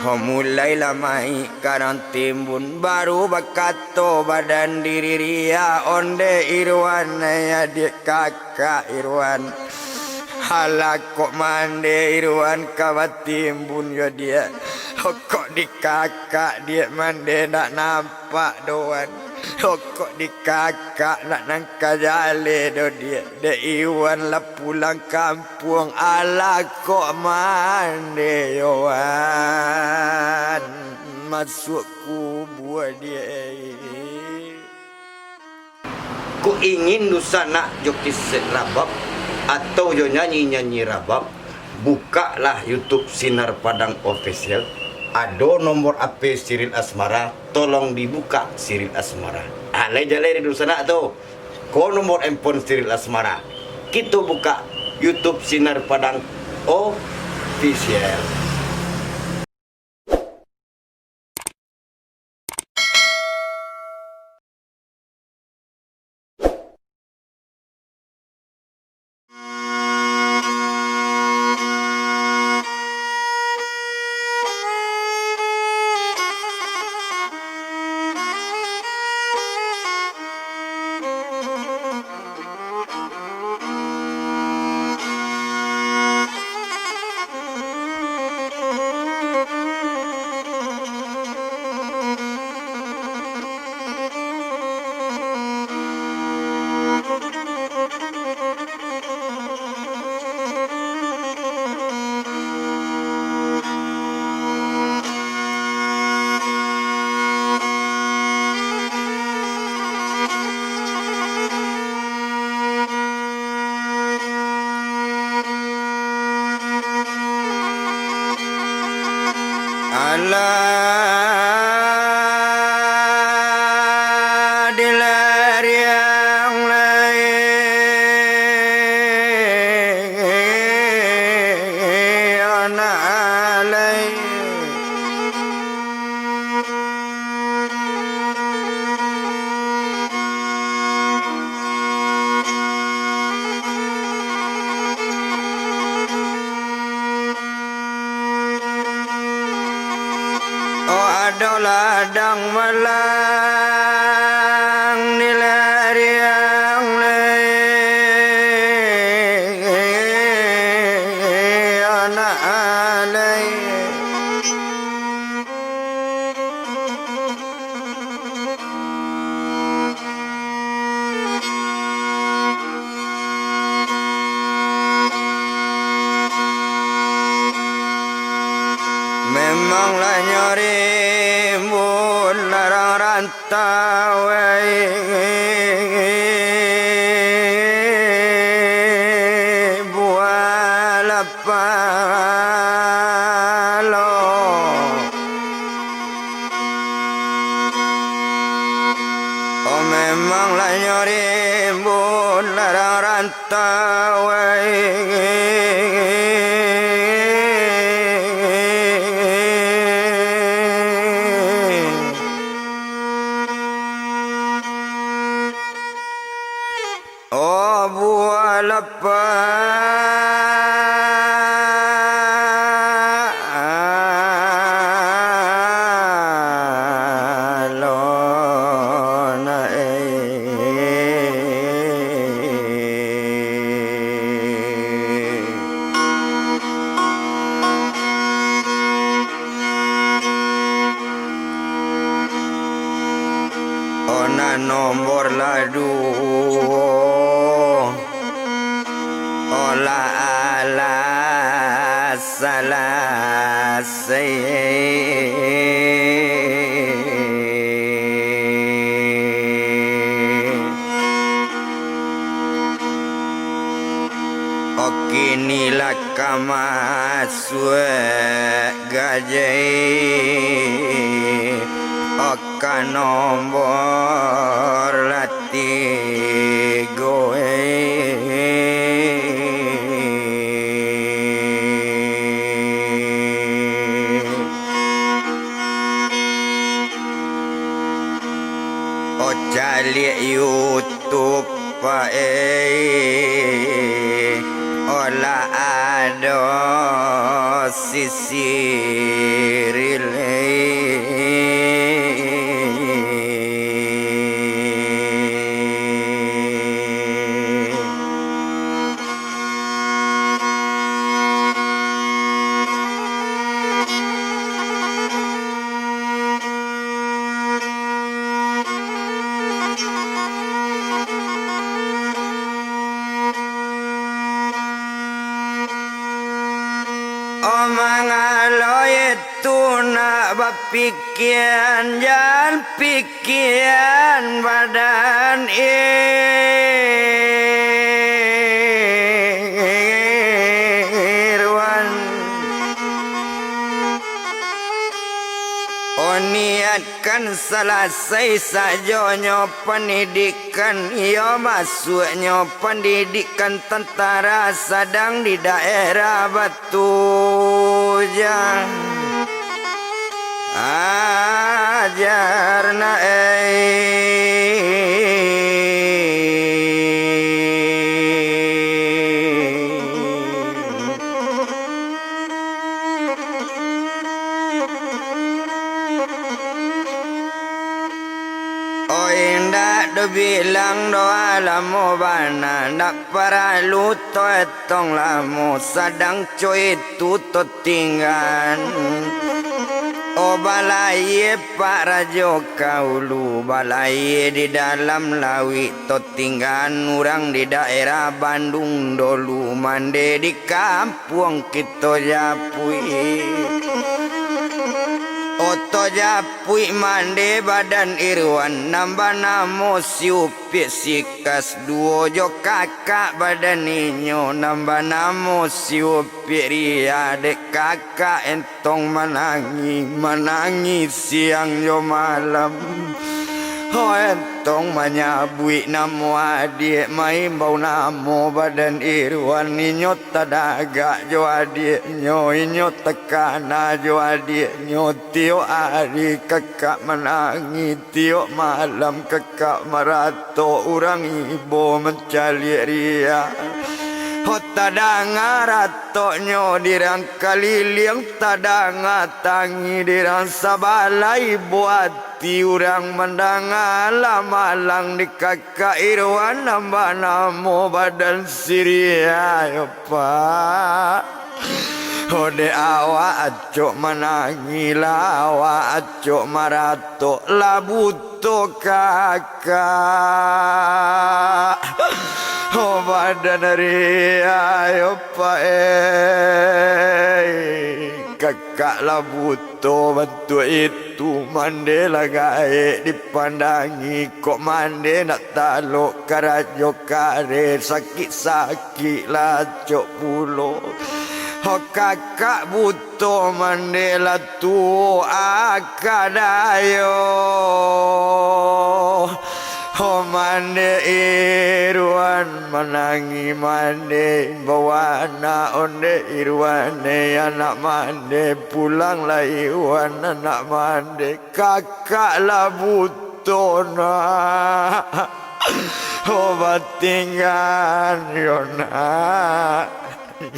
Mulailah mai karang timbun baru bakato badan diri ria onde Irwan ya adik kakak Irwan halak kok mande Irwan kawat timbun ya dia kok di kakak dia mande nak nampak doan kok di kakak nak nangka jale do dia de Iwan lah pulang kampung ala kok mande Iwan masuk kubur dia. Ku ingin nusa nak joki rabab atau jo nyanyi rabab, bukalah YouTube Sinar Padang Official. Ada nomor HP Siril Asmara, tolong dibuka Siril Asmara. Alai jalai di sana tu. Ko nomor handphone Siril Asmara. Kita buka YouTube Sinar Padang Official. Allah dilar yang lain alai ladang malang nilar yang lain alai memanglah nyari rantawai buala palo oh memanglah nyori bun larang rantawai nomor ladu ola ala salase okinilah kamaswe gajai oka nombor lati goe ocali YouTube pae ola ado sisiril bapikian jan pikian badan irwan niatkan selesai sajonyo pendidikan iyo masuknya pendidikan tentara sedang di daerah Batujan ajarna bilang doa lamu bana nak paralu to etong lamu sadang cuy tutut tinggan o balai pak rajo kaulu balai di dalam lawi to tinggan orang di daerah Bandung dulu mande di kampung kita japui Oto japui mande badan irwan nambah namo siupi sikas duo jo kakak badan inyo nambah namo siupi ria dek kakak entong menangi siang jo malam oh entong menyabui namo adik main bau namo badan irwan inyo tadaga jo adik nyo inyo tekana jo adik nyo tio hari kakak menangi tio malam kakak merato orang ibu mencari ria tadanga ratonyo dirang kaliling tadanga tangi dirang sabalai buati urang mendanga lamalang di kakak irwan nambah namo badan siria yo pak ode awa acok menangi lawa acok marato labuto kakak oh badan ria yo pa kakak labuto bantu itu mande lagai dipandangi kok mande nak taluk karajo kare sakit-sakit lacok pulo oh kakak buto mande la tu akadayo oh mande irwan menangi mande bawa anak onde irwane anak mande pulang lah irwan anak mande kakak lah butona oh batingan yona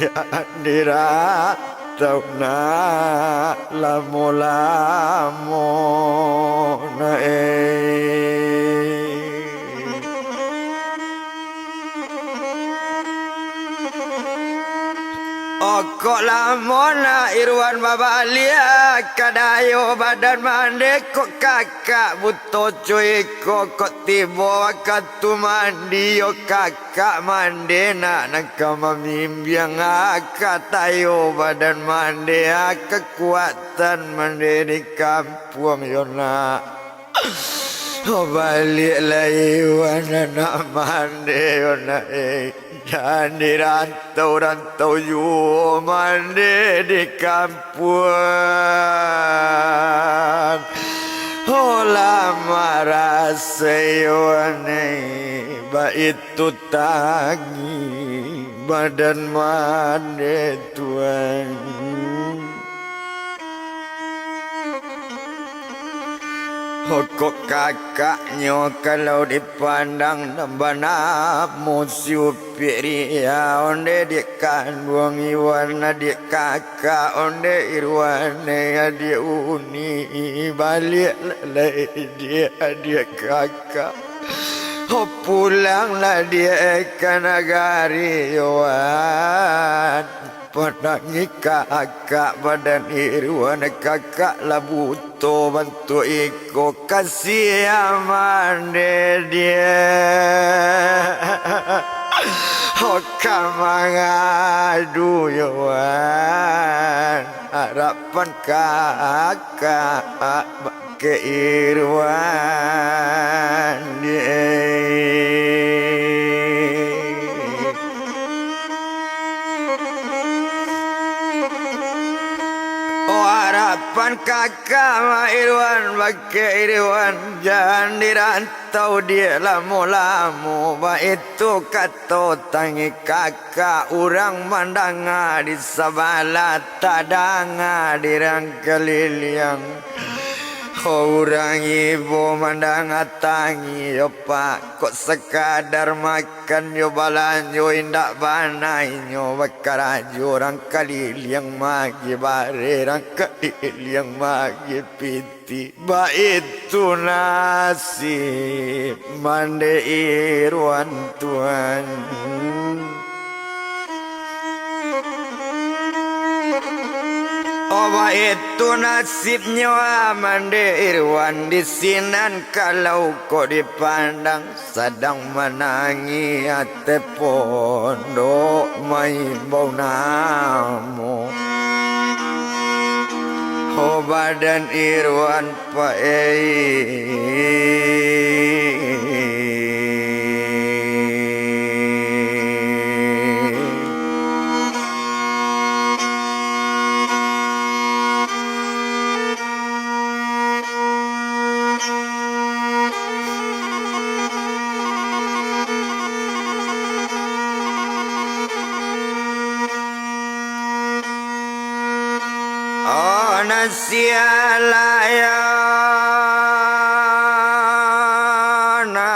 ya dirat tau na lamo-lamo na kok lamona irwan babalia kadayo badan mande kok kakak buto cuy kok tibo wakatu mandi yo kakak mande nak kamamimbiang katayo badan mande kekuatan mande di kampung yo nak oh balik lagi wana nak mande yo nak jangan dirantau-rantau you mande di kampuan oh lama rasayo aneh itu tangi badan mande tuan kok kakaknya kalau dipandang nambah namo siupi ria onde dik kandung iwana dik kakak onde irwane adik uni balik lelai dia kakak oh pulanglah dia ke negari Yohan penangi kakak badan irwan kakak labuto bantu iko kasih amande dia oh kamangadu Yohan harapan kakak ke Irwan. Oh harapan kakak ma Irwan pakai Irwan, jangan dirantau dia lamu-lamu. Ba itu kata tangi kakak urang mandanga di sabala tadanga dirang keliliang. Oh urang ibu mandanga tangi yo pak, kok sekadar makan yo balan yo indak banai yo bakaraju orang keliliang magi bare orang keliliang magi piti. Ba itu nasib mande Irwan Tuhan. Oh itu nasibnya mande Irwan di sinan kalau kau dipandang sedang menangi ate pondok main bau namo. Oh badan Irwan oh nasialaya na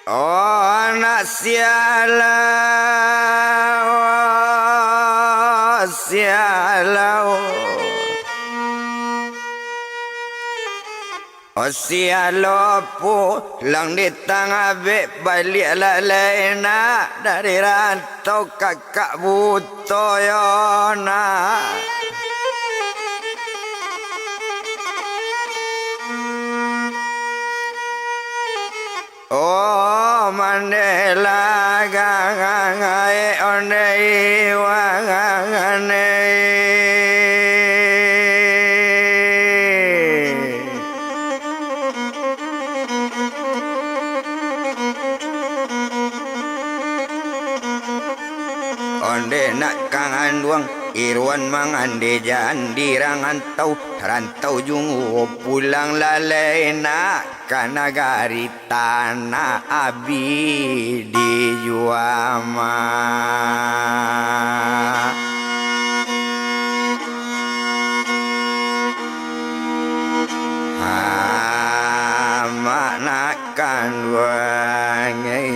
oh anak sialau oh sialau pulang di tengah balik lalena dari rantau kakak buto yona. Oh Mandela gangai onei wangane. Onde nak kangan duang Irwan mangande jan dirangan rantau jungu pulang lalena kana gari tanah abi di juama. Maknakan wangai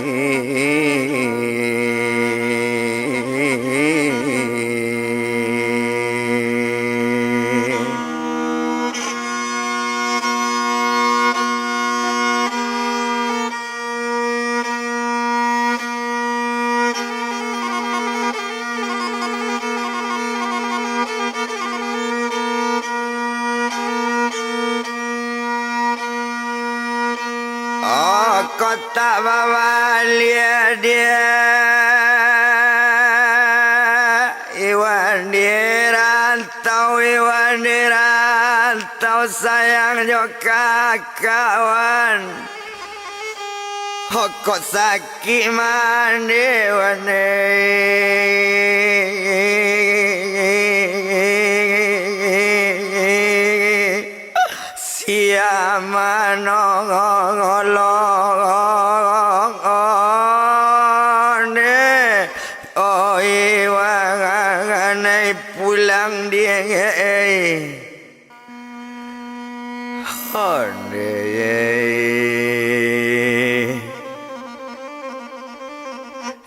kota bawalia dia Iwan dirantau sayang joka kawan. Kok sakit mandi wane siapa nolong oh Iwan pulang dia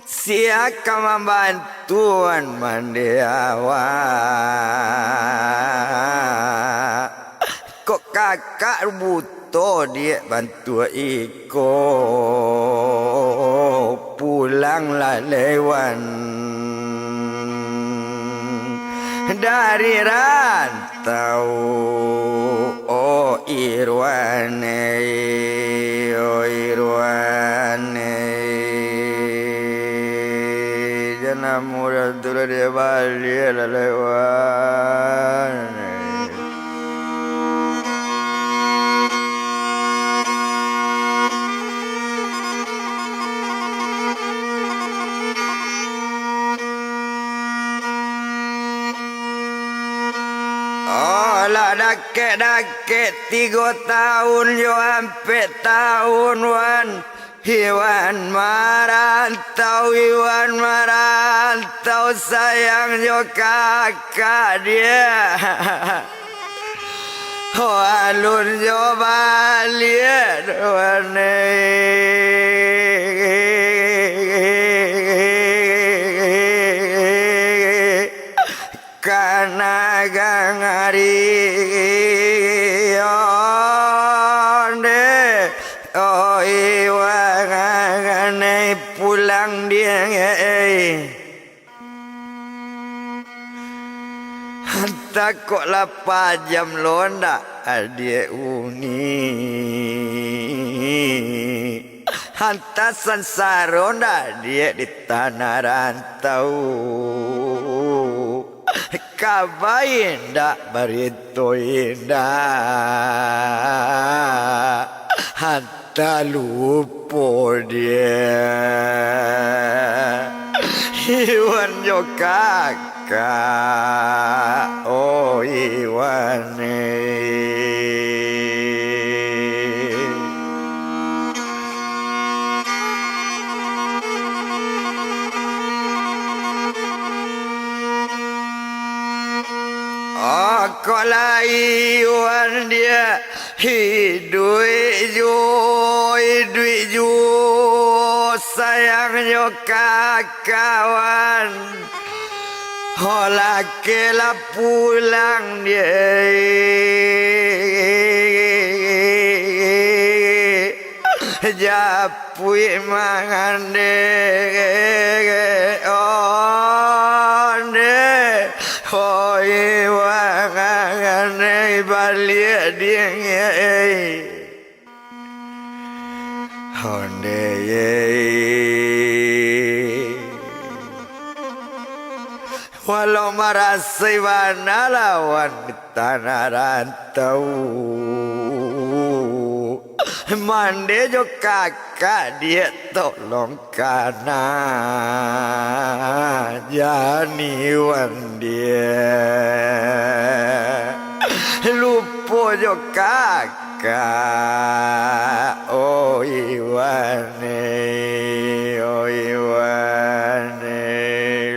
siapa membantuan mandiawa. Kok kakak butuh buto dia bantu iko pulanglah lewan dari rantau oh Irwane jangan mudah dulu dia balik lewan. Lah dakek 3 tahun yo sampai tahun wan Iwan marantau sayang yo kakak dia oh alun yo balik wane karena gangari oh Iwan pulang dia takutlah pajam londa dia uni hantasan saronda dia di tanah rantau kabai indah barito indah hatta lupo dia Iwan yo kakak oh Iwan kalau Iwan dia hidup ju sayang yo kakawan hola kela pulang dia japui mangan de oh Iwan balik dia honde walau merasa Iwana lawan di tanah rantau mande jo kakak dia tolong karena jani Iwan dia lupo jo kakak oh Iwan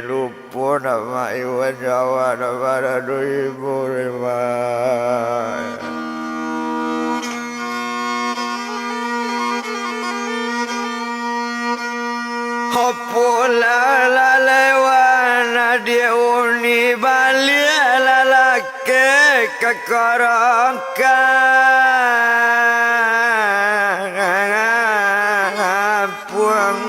lupo nama Iwan Jawa nama 2005 Hopola la lewan dia uni balik lalake kekorongkan puang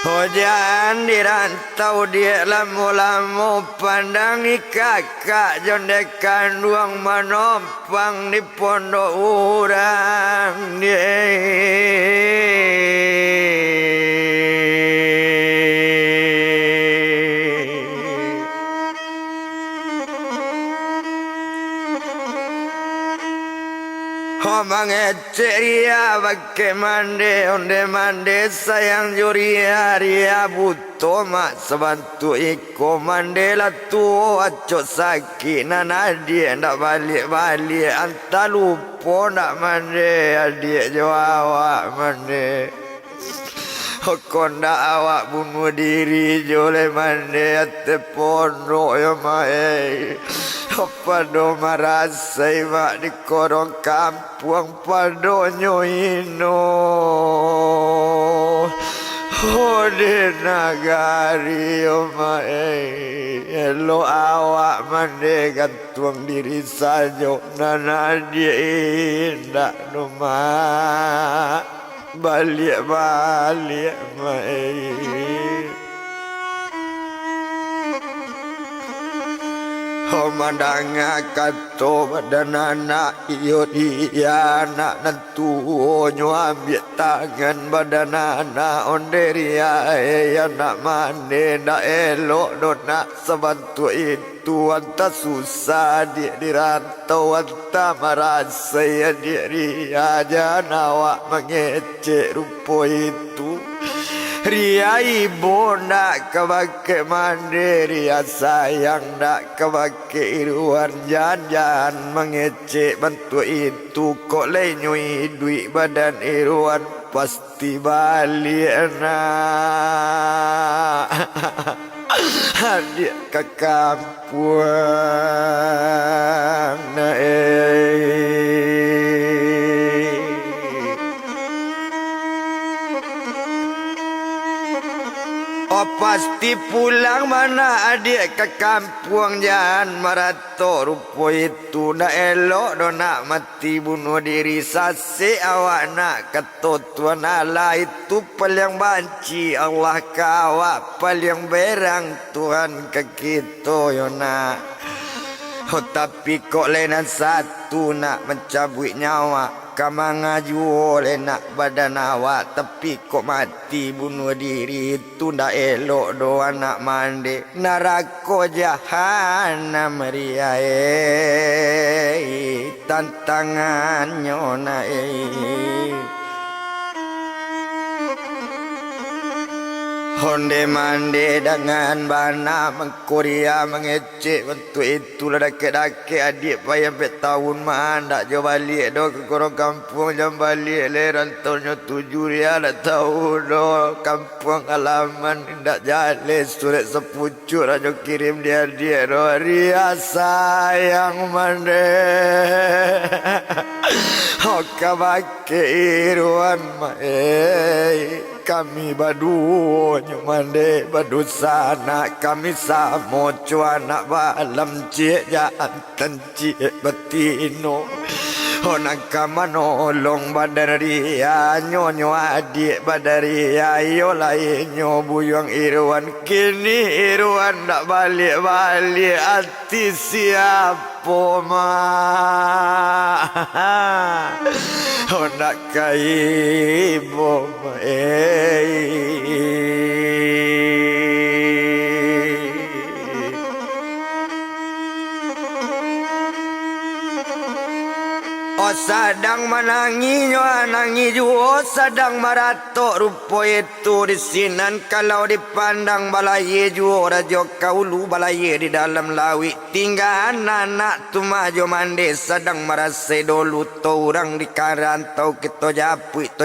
hujan di rantau dia lamu-lamu pandangi kakak jondekan ruang menompang di pondok urang dia mangeceria bakke mande onde mande sayang juria ria buto mak sebantu iko mande la tu aco sakit nana dia ndak balik anta lupo ndak mande adik jawab mande konda awak bunuh diri jole mande ate pondok ya mae pado marasai mak di korong kampung pado nyoino hode nagari ya mae lo awak mande tuang diri saja nana dia indah rumah balik mai Homandanga kato badanana iyo dia nak nentu onyo ambil tangan badanana onderia ya nak mane nak elok do nak sebantu itu anta susah dia dirantau anta merasa ya diri aja nawak mengecek rupo itu Ria ibu nak kebake mandi Ria sayang nak kebake iruan Jangan mengecek bantu itu Kok lenyui duit badan iruan Pasti balik nak Adik ke kampung nak Oh pasti pulang mana adik ke kampung jangan marato rupo itu nak elok do nak mati bunuh diri sasi awak nak ketutuan Allah itu paling banci Allah kawak paling berang Tuhan ke kita yo nak oh, tapi kok lenan satu nak mencabut nyawa Kama ngaju oleh nak badan awak Tapi kok mati bunuh diri Itu ndak elok doa nak mandi Neraka jahanam riai Tantangannya naik Honde mande dengan bana mengkorea mengecek bentuk itu dake-dake adik payah 4 tahun mana jo balik do ke korong kampung jam balik le rantaunya 7 ria dah tahu do kampung halaman ndak jale surat sepucuk rajo kirim dia do ria sayang mande hoka bake iruan mae kami badunya mande badusa anak kami samo cuanak balam cie jantan cie betino Honang kamanolong badaria nyonyo adik badaria yo lainyo buyang iruan kini iruan nak balik-balik hati siapa mah Honang kaibo Oh sadang menangi nangi juo sadang marato rupo itu di sinan kalau dipandang balai juo rajo kaulu balai di dalam lawi tinggal anak tu maju mandi sadang merasa dulu tu orang di karantau kita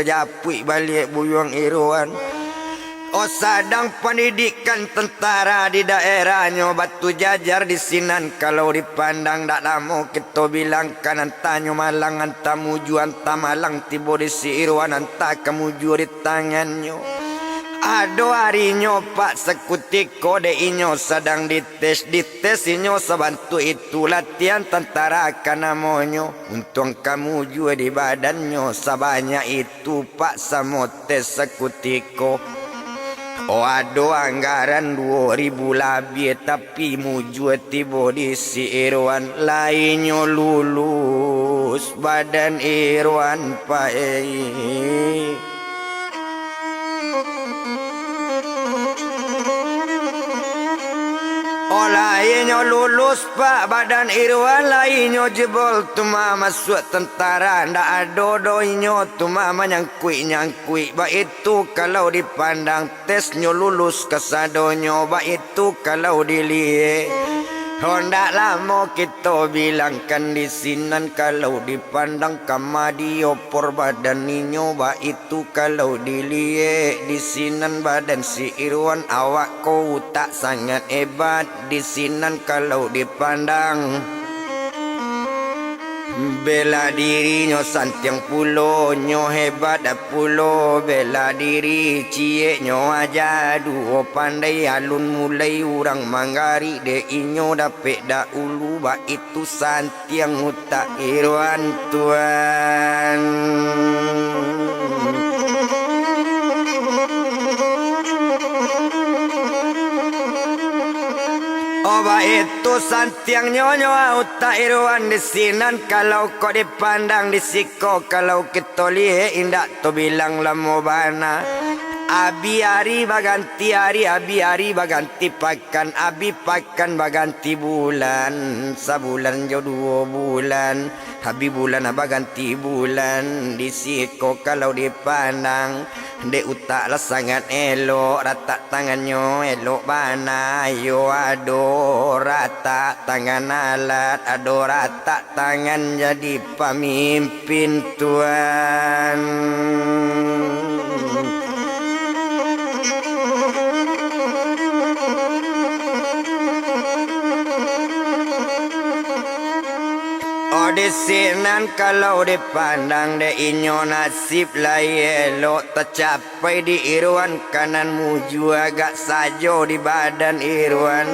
japui balik buyang iruan Oh sadang pendidikan tentara di daerahnya batu jajar di sinan kalau dipandang tak lama kita bilang kan antanyo malang anta muju anta malang tibo di si iruan anta kemuju di tangannya Ado harinya pak sekutik kode inyo sedang dites inyo sebantu itu latihan tentara kan namanya untung kamu juga di badannya sebanyak itu pak samotes sekutiko Oh ado anggaran 2000 lebih tapi muju tiba di si Irwan lainnya lulus badan Irwan pae Oh lainnya lulus pak badan Irwan lainnya jebol tuma masuk tentara ndak ada doinyo tuma nyangkui ba itu kalau dipandang tesnya lulus kesadonyo ba itu kalau dilihat Honda lama kita bilangkan di sinan kalau dipandang kamadio por badan ninyo ba itu kalau dilihat di sinan badan si Irwan awak kau tak sangat hebat di sinan kalau dipandang Bela diri nyo santiang pulo, nyo hebat pulo. Bela diri cie nyo aja duo pandai alun mulai urang manggari de inyo dapet da ulu ba itu santiang utak irwan tuan. Oba itu santiang nyonyo utak irwan di sinan. Kalau kau dipandang di siko, kalau kita lihat indak tu bilang lamo bana. Abi hari baganti hari, abi hari baganti pakan, abi pakan baganti bulan. Sabulan jo 2 bulan, abi bulan baganti bulan. Di siko kalau dipandang dek utak lah sangat elok. Rata tangannya elok bana. Yo ado rata tangan alat, ado rata tangan jadi pemimpin tuan. Di sinan kalau dipandang de inyo nasib lah elok tercapai di irwan kananmu juga agak sajo di badan irwan.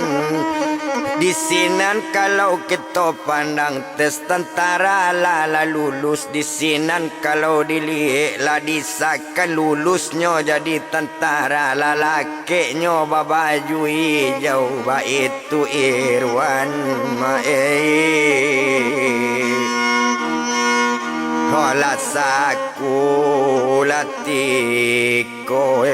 Di sinan kalau kita pandang tes tentara lah lulus. Di sinan kalau dilihat lah disahkan lulusnya jadi tentara lah lakeknya babaju hijau ba itu irwan Hola saku latiko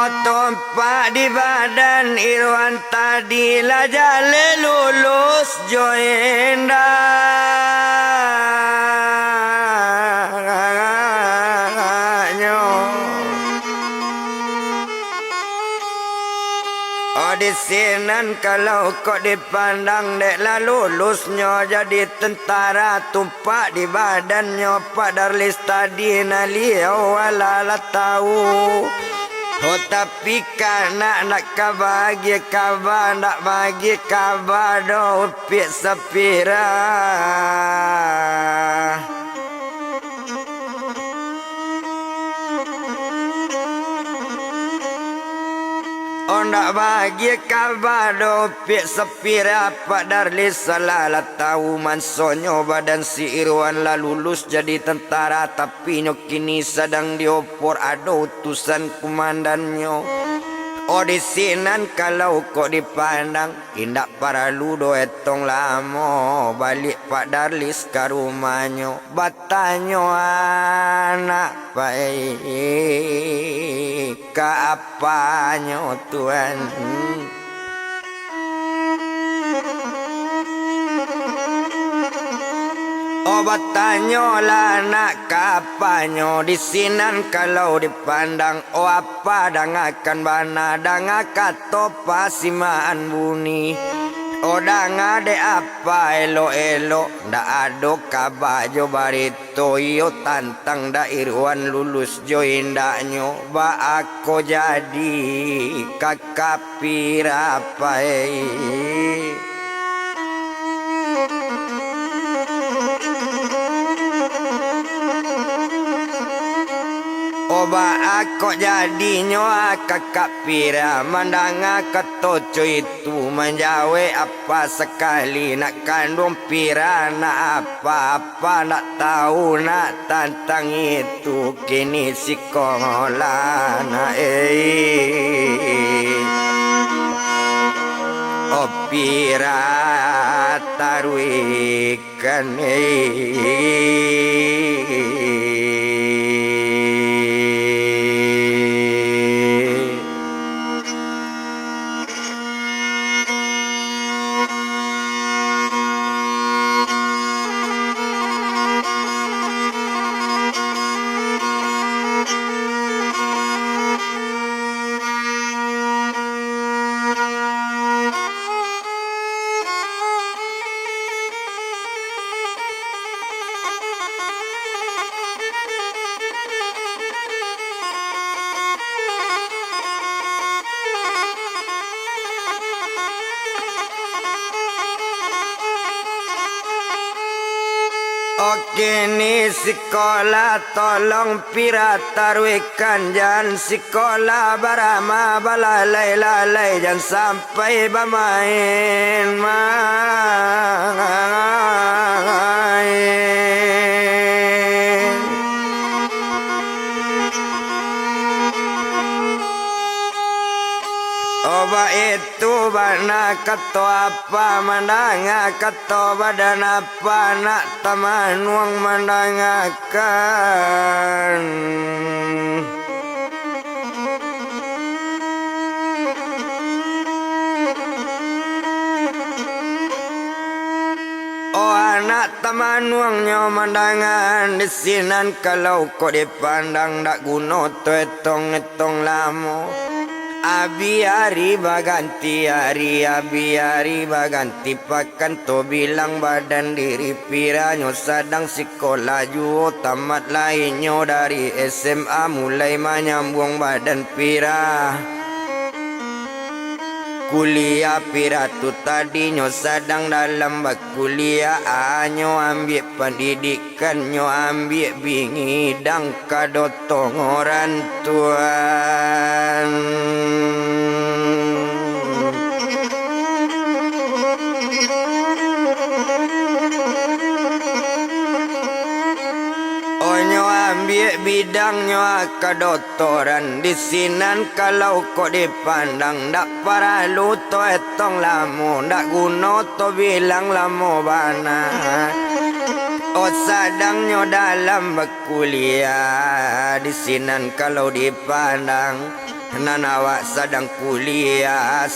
Otompak di badan irwan tadi lah jale lulus joinda. Di sinan kalau kau dipandang dek lah lulusnya jadi tentara. Tumpak di badannya padar list tadi naliau wala tahu. Oh tapi karena nak kabagi kabar, nak bagi kabar do upik sepira. Oh nak bagi kabar do upik sepira. Pak Darlis salah lah tahu mansonyo badan si Irwan lah lulus jadi tentara. Tapi nyo kini sedang diopor ada utusan komandannya. Oh di sinan kalau kok dipandang indak para ludo etong lamo. Balik Pak Darlis ke rumahnya. Batanyo anak baik ke apanya tuan. Obatanyo lah nak kapanyo di sinan kalau dipandang. Oh apa dangakan bana dangaka topa simaan buni. Oh dangade apa elo ndak ado kabajo barito yo tantang da irwan lulus jo indaknyo ba aku jadi kakak pirapai. Oba aku jadinya kakak pira mandanga ketoco itu menjawe apa sekali nak kandung pira nak apa-apa nak tahu nak tantang itu kini si kolana oh pira taruikan kini sekolah tolong piratarwikan jan sekolah barama balalai-lalai jan sampai bermain Oba itu bana kato apa mandanga kato badan apa nak taman uang mandangakan Oh anak taman uangnya mandangan di sinan kalau kau dipandang dak guna tu etong lamo Abi hari baganti hari abi hari baganti pakan to bilang badan diri piranyo sadang sekolah juo tamat lainnya dari SMA mulai menyambung badan pira kuliah pira tu tadinya sedang dalam berkuliah anyo ambil pendidikan nyo ambil bingidang kadotong orang tuan ambil bidangnya kedokteran di sinan kalau kau dipandang dak paralu to etong lamo dak guna to bilang lamo bana oh sadangnya dalam berkuliah di sinan kalau dipandang Nanawa sedang kuliah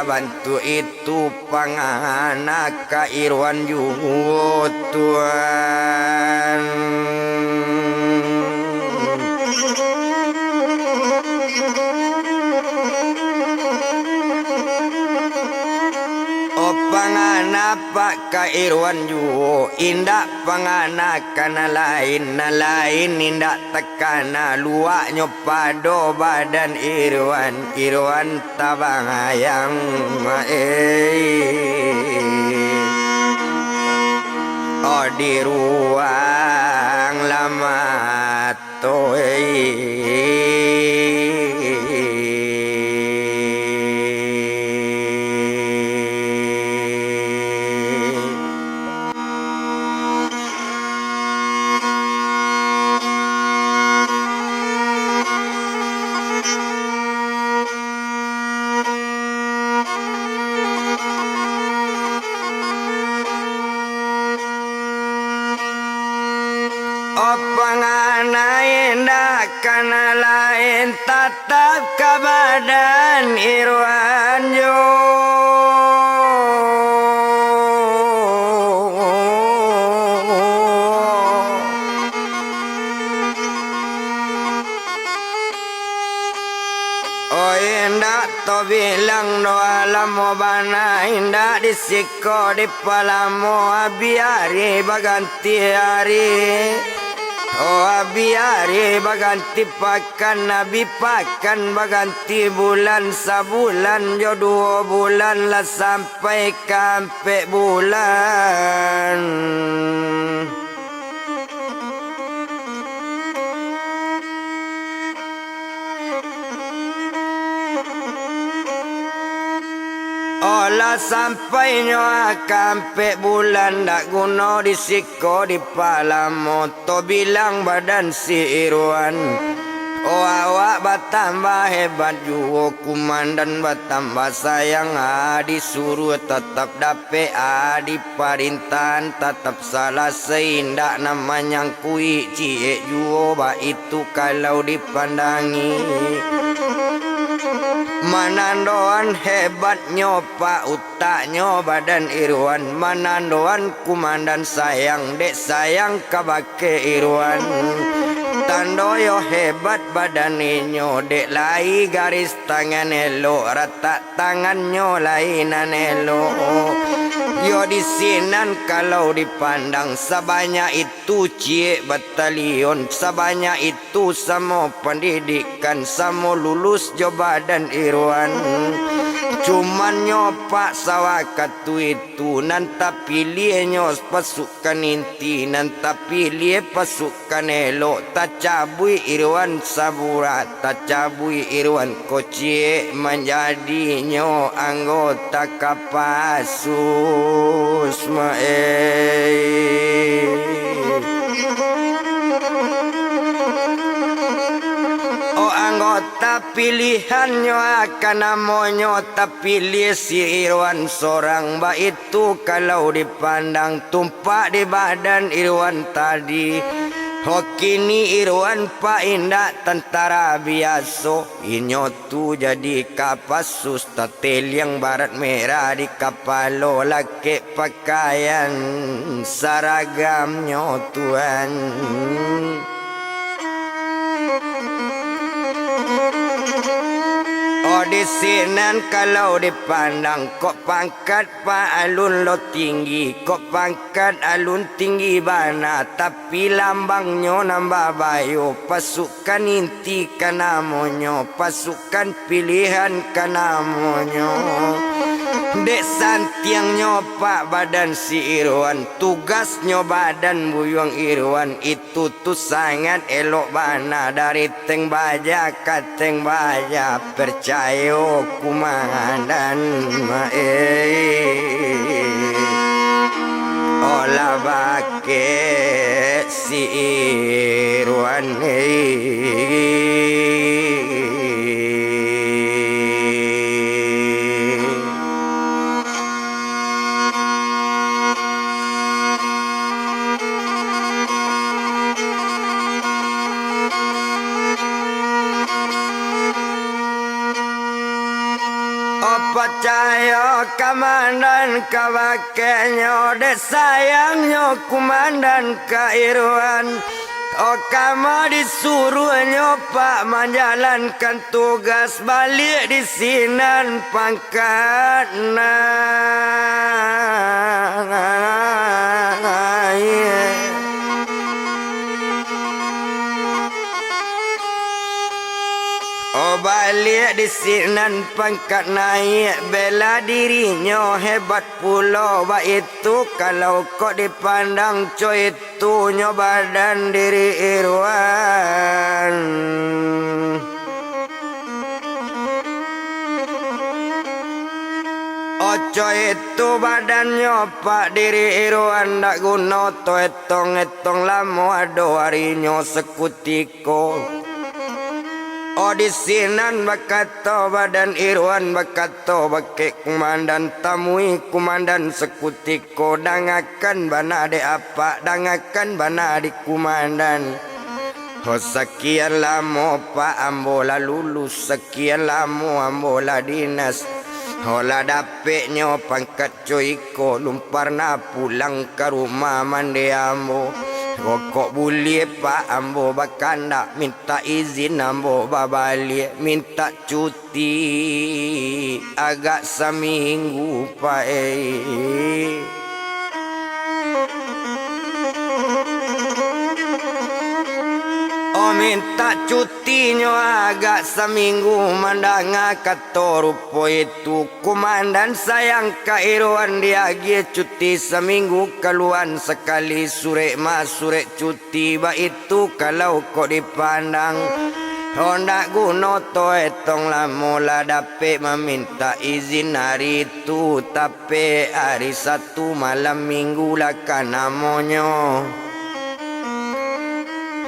bantu itu panganak ka Irwan Jungo Tuan panganak Pak ka Irwan Jungo indak panganak kana lain indak tekana luaknya pado badan Irwan tabang ayang oh di ruang lama Panganain kana lain tatap ka badan Irwan Jo Oh indak to bilang no alamo bana indak disiko di palamo abiari baganti hari Oh biari baganti pakan nabi pakan baganti bulan sabulan jo 2 bulan lah sampai kampe bulan Olah sampai nyoa kampe bulan dak guna disiko di palamo to bilang badan si Irwan Oh awak bertambah hebat juo kumandan bertambah sayang disuruh tetap dape di perintahan tetap salah seindak namanya kui cie juo ba itu kalau dipandangi Manandoan hebatnya Pak utaknya badan Irwan Manandoan kumandan sayang dek sayang kabake Irwan Tandoyo hebat badaninyo dek lai garis tangan elo rata tangannya lainan elo Yo di sinan kalau dipandang sebanyak itu cie batalion sebanyak itu sama pendidikan sama lulus jo badan Irwan Cuman nyopak sawakat itu nanta pilih nyos pasukan inti nanta pilih pasukan elok tak cabui irwan sabura tak cabui irwan kocie menjadi nyo anggota Kopassus anggota pilihannya akan namanya tak pilih si Irwan seorang mbak itu kalau dipandang tumpak di badan Irwan tadi. Kini Irwan pak indah tentara biasa inyo tu jadi Kopassus tatel yang barat merah di kapalo laki pakaian seragamnya tuan. Di sinan kalau dipandang kok pangkat Pak Alun lo tinggi kok pangkat alun tinggi bana tapi lambangnya nambah bayo pasukan inti kan namanya pasukan pilihan kan namanya dek santiangnya Pak badan si Irwan tugasnya badan buyung Irwan itu tuh sangat elok bana dari teng baja ke teng baja percaya kumandan olah bake si Irwan percaya komandan kawakenya dek sayangnya komandan ke Irwan kamu disuruhnya Pak menjalankan tugas balik di sinan pangkatna balik di sinan pangkat naik bela dirinya hebat pula Wah itu kalau kok dipandang coy itu badan diri Irwan Oco itu badannya Pak diri Irwan tak guna to etong lama ado harinya sekutiko di sinan bakato badan Irwan bakato bake komandan tamui komandan sekutiko dangakan bana de apa dangakan bana di komandan sekian lama Pak ambola lulus sekian lama ambola dinas hola dapetnya pangkat coiko lumparna pulang ke rumah mandi ambo Kok boleh Pak ambo bakanda minta izin ambo babalik minta cuti agak seminggu Pak minta cutinya agak seminggu mandanga kata rupo itu komandan sayang ke Irwan dia cuti seminggu keluan sekali sore sore cuti ba itu kalau kok dipandang hondak guna to etong lama dapet meminta izin hari itu tapi hari satu malam minggu lah kan namanya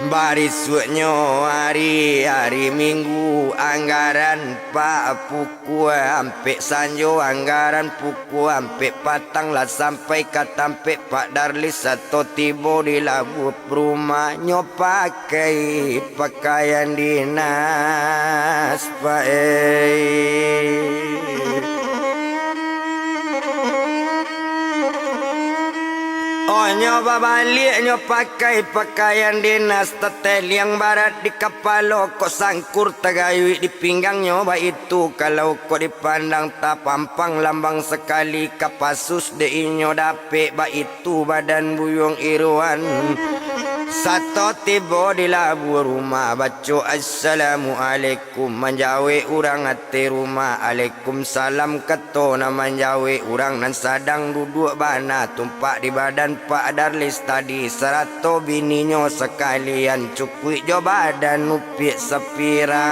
Barisuknya hari minggu anggaran Pak pukul ampe sanjo anggaran pukul ampe patang lah sampai katampe Pak Darlis atau tiba di labu rumahnya pakai pakaian dinas Pak nyoba balik pakai pakaian dinas tetel yang barat di kepala kok sangkur tegayui di pinggang nyoba itu kalau kok dipandang tak pampang lambang sekali Kopassus de inyo dapet ba itu badan buyung Irwan Satu tiba di labu rumah baca Assalamualaikum menjawe urang ati rumah Waalaikumsalam keto na menjawe urang nan sadang duduk bana tumpak di badan Pak Darlis tadi serato bininyo sekalian cukui jo badan upik sepira.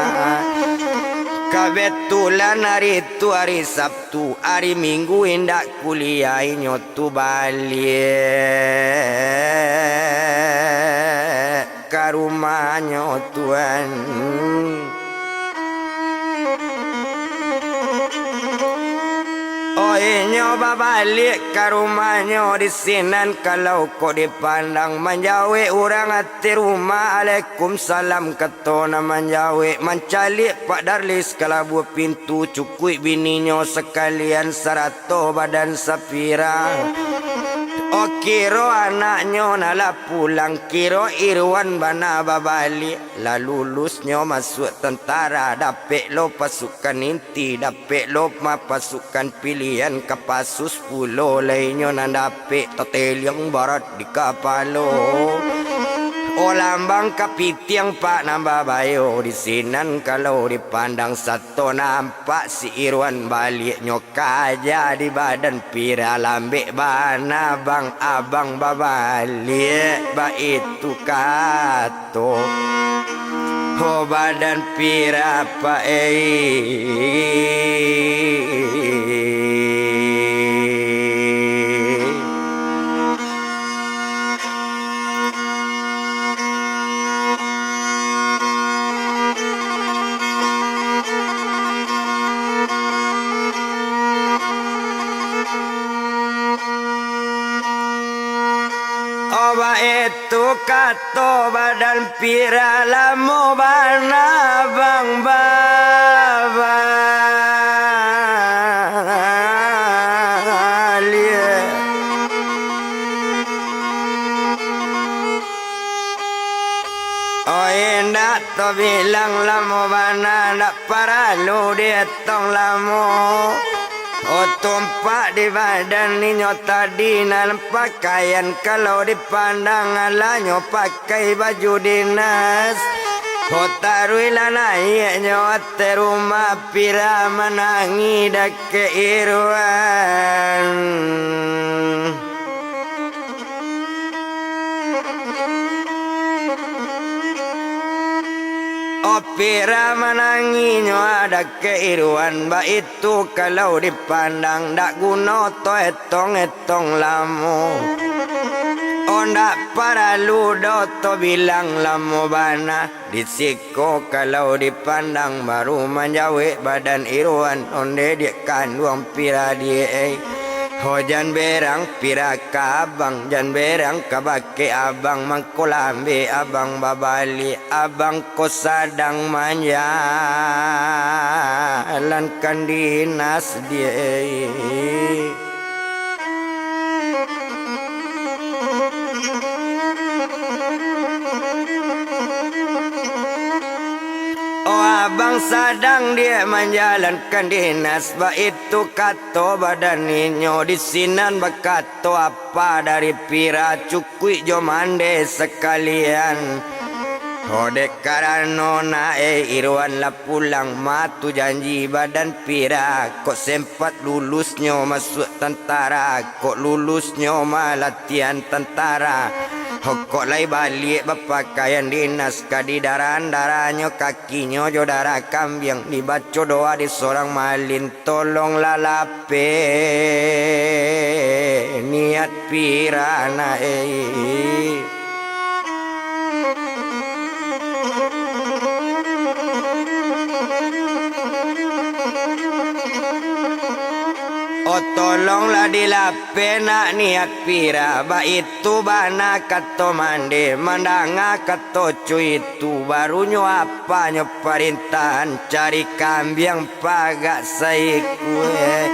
Kebetulan hari itu hari Sabtu, hari Minggu hendak kuliah nyotu balik ke rumahnya Tuhan. Nyoba balik ke rumahnya di sinan kalau kok dipandang menjawe orang hati rumah Waalaikumsalam ketona menjawe mencalik Pak Darlis kalabu pintu cukui bininya sekalian serato badan sapira. Kiro anaknya nala pulang kiro Irwan bana babali lalu lulusnya masuk tentara dapet lo pasukan inti dapet lo ma pasukan pilihan kapasus pulau lainnya nan dapet totel yang barat di kapalo. Lambang kapitiang Pak nambah bayo di sinan kalau dipandang satu nampak si Irwan balik nyoka aja di badan pira lambek bana bang abang babalik ba itu kato badan pira Pak itu kato badan pira lamu bana bang babalia. Indah to bilang lamu bana nak paralu dia tong lamu. Tumpak di badan ninyo tadi nan pakaian kalau dipandang alanyo pakai baju dinas. Tarui naiknyo ate rumah pira menangi dak keiruan. Pira menanginya ada keiruan ba itu kalau dipandang dak guna to etong lamu. Ndak paralu to bilang lamu bana disiko kalau dipandang baru menjawe badan Irwan onde dia kandung pira dia. Jan berang pira ka abang jan berang ka bake abang mangkolambe abang babali abang ko sadang manjalankan dinas dia. Abang sadang dia menjalankan dinas ba itu kato badan ninyo di sinan bakato apa dari pira cukui jomande sekalian. Hodek karano na Irwan la pulang matu janji badan pira kok sempat lulusnya masuk tentara kok lulusnya latihan tentara. Kok lai balik berpakaian dinas kadidaran darahnya kakinya jo darah kambing dibaca doa di seorang malin tolong lalape niat pirana tolonglah dilape nak niat pira ba itu bana kato mande mandanga kato cuy itu barunya apa nyo perintahan cari kambing pagak sai kue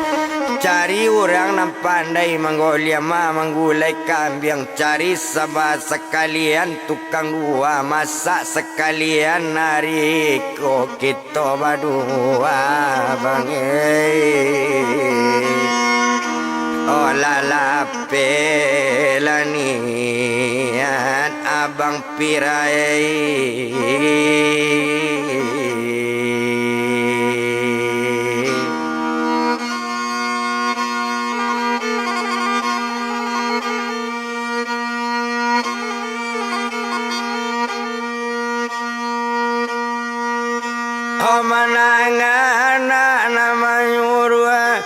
cari orang nam pandai manggolia ma manggulai kambing cari sabah sekalian tukang dua masak sekalian nariko kita badua bang lalape laniat abang pirai Manangan nama nyuruh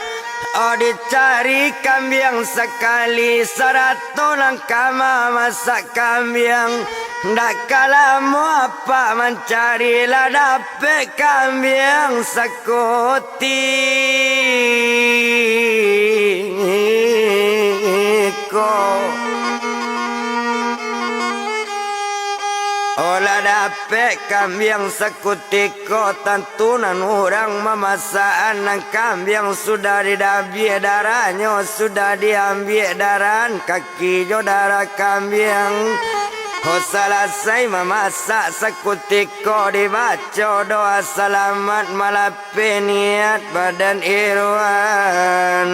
dicari kambing sekali 100 kama masak kambing ndak kalah mau apa mencari lah dapet kambing sekuti Olah dapet kambing sekutiko tantunan orang memasaan nang kambing sudah didabie darahnya sudah diambil darah kaki jo darah kambing. Selesai memasak sekutiko dibaca doa selamat malah peniat badan Irwan.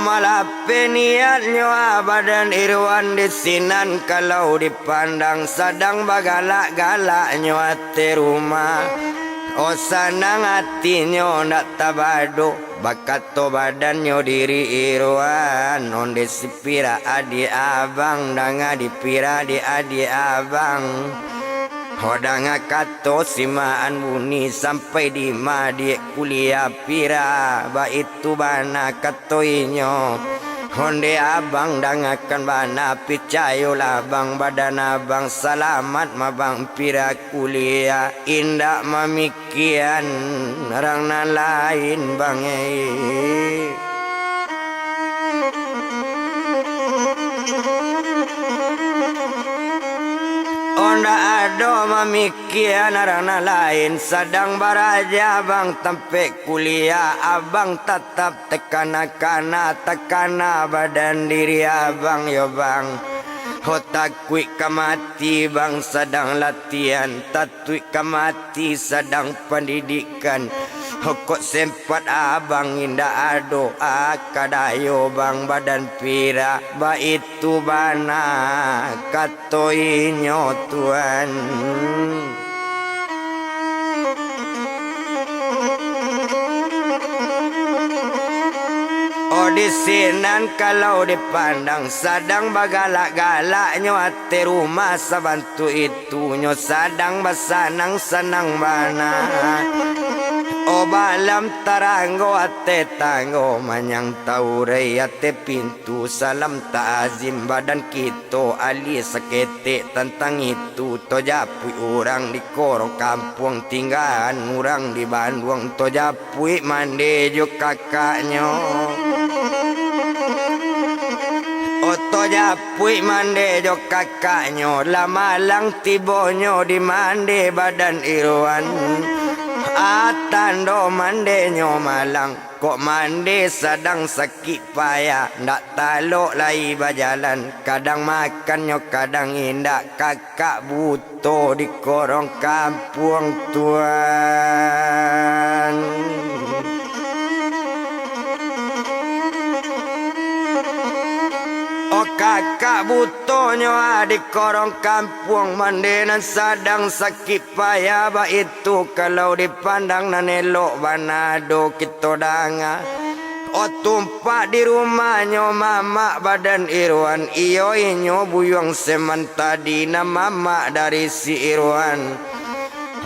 Malah peniatnya badan Irwan disinan kalau dipandang sedang bagalak-galaknya hati rumah. Sanang hatinya ndak tabado bakat to badannya diri Irwan. Onde sipira adi abang danga dipira di adi abang. Hodanga kato simaan buni sampai di madi kuliah pira ba itu bana katoinyo honde abang dangakan bana picayolah bang badan abang selamat mabang pira kuliah indak mamikian orang lain bang Onda ado mamikian orang lain sedang baraja abang tempe kuliah abang tetap tekana badan diri abang yo bang Takui kamati bang sedang latihan Tatui kamati sedang pendidikan Kok sempat abang indah ado kadayo bang badan pira ba itu bana katoinyo tuan disinan kalau dipandang sedang bagalak-galaknya hati rumah sabantu itunya sedang basanang senang bana balam taranggo ate tanggo manyang taure ate pintu salam ta'azim badan kita ali sakete tentang itu tojapui orang di korong kampung tinggalan orang di Bandung tojapui mande jo kakaknya tojapui mande jo kakaknya lama lang tibonyo di mande badan Irwan Atando mande nyo malang kok mande sedang sakit payah ndak talok lai bajalan kadang makan nyo kadang indak kakak buto di korong kampung tuan kakak butonyo di korong kampung mandenan sedang sakit payah ba itu kalau dipandang nanelok banado kita danga tumpak di rumahnya mama badan Irwan iyo inyo buyong seman tadi nama mama dari si Irwan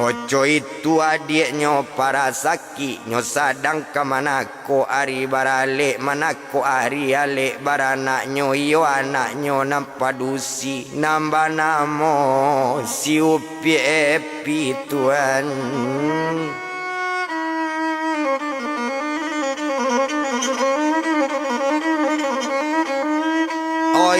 Hoco itu adiknya para saki nyo sadang ke manako ari barale manako ari ale baranaknyo iyo anaknyo nampadusi nambah namo si upi epi tuan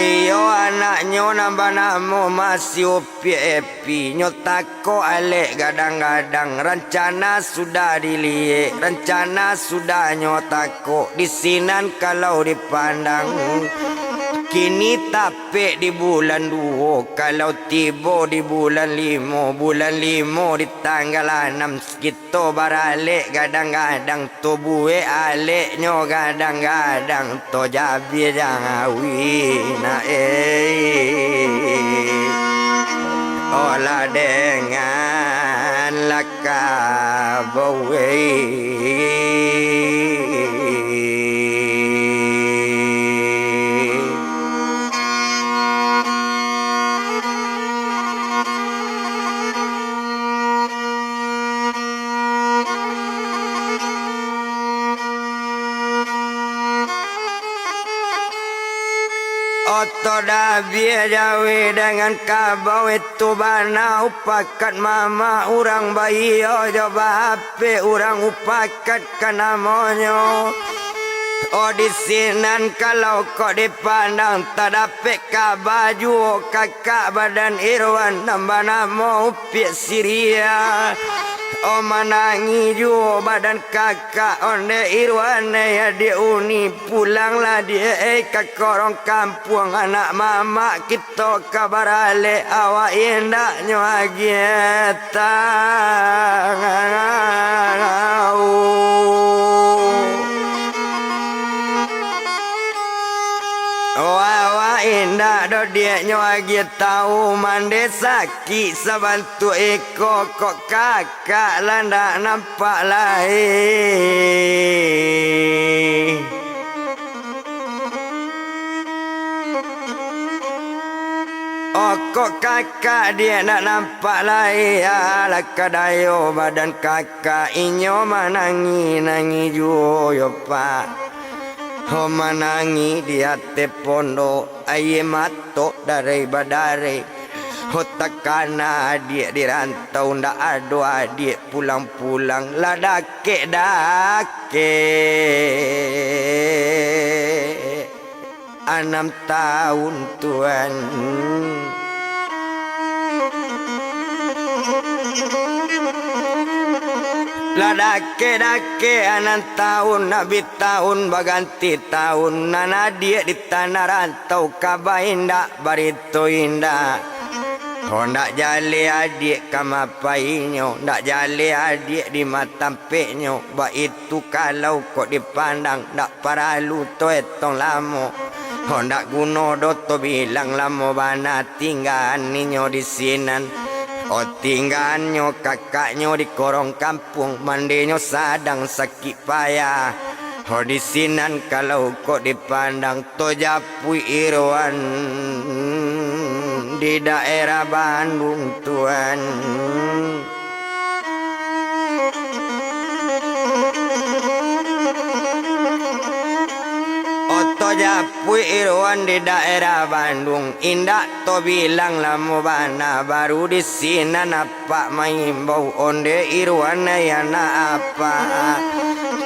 iyo anaknyo nambah namo masih upi nyotako alek gadang-gadang rencana sudah dilihat rencana sudah nyotako disinan kalau dipandang Kini tapik di bulan 2, kalau tiba di bulan 5, bulan 5 di tanggal 6 kita baralik gadang-gadang to buwe aliknya gadang-gadang to jabi jangawi na olah dengan laka bawe Otoda biar jawi dengan kabau itu bana upakat mama urang bayi ojo bape urang upakat kanamonyo. Oh di sinan kalau kok dipandang tak dapat kabaju kakak badan Irwan nambah nama upiak Syria. Oh manangi jo badan kakak onde Irwan ya dia uni pulanglah dia ke korong kampung anak mama kita kabar ale awak indaknya agita Wawa indah do dia nyuagi tahu mande sakit sabantu eko kok kakak landa nampak lain. Oh kok kakak dia nak nampak lain ala kadayo badan kakak inyo manangi nangi juyo pak. Ho manangi di hati pondok aye matok dari badare. Ho takana adik di rantau ndak ado adik pulang-pulang lah dake 6 tahun tuan. Lah dake 6 tahun nabi tahun baganti tahun nana dia di tanah rantau kaba indah barito indah. Oh ndak jale adik kamapainyo ndak jale adik di matampeknyo ba itu kalau kok dipandang ndak paralu to etong lamo. Oh ndak guno doto bilang lamo bana tinggal ninyo di sinan. Oh tinggalnya kakaknya di korong kampung mandinya sadang sakit payah. Oh di sinan kalau kok dipandang to Japui Irwan di daerah Bandung tuan. Oto Japui Irwan di daerah Bandung indak to bilang lamu bana baru di sini napa maimbau onde Irwan ya na apa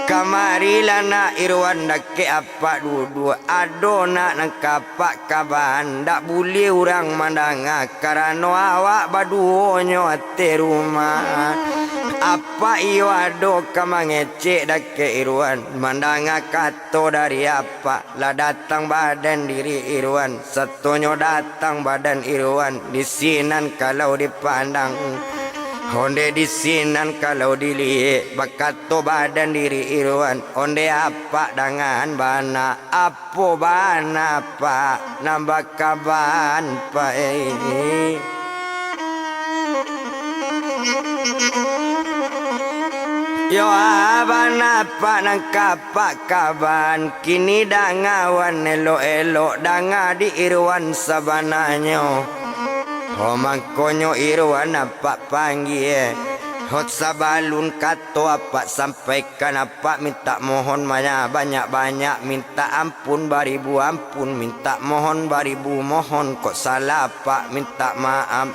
kamari lana Irwan dake apa dudu adona nang kapak kaban ndak boleh orang mandanga karena awak baduonyo ate rumah. Apa iyo ado kamangecek dake Irwan mandanga kato dari apa lah datang badan diri Irwan satonyo datang badan Irwan di sinan kalau dipandang onde di sinan kalau dilihat bakato badan diri Irwan onde apa dengan bana apo bana pak nambah kaban pak ini. Yo aban apa nang kapak kaban kini dangawan elo-elo danga di Irwan sabananyo. Ho mangkonyo Irwan apa panggil hot sabalun kato apa sampaikan apa minta mohon banyak-banyak minta ampun baribu ampun minta mohon baribu mohon kok salah pak minta maaf.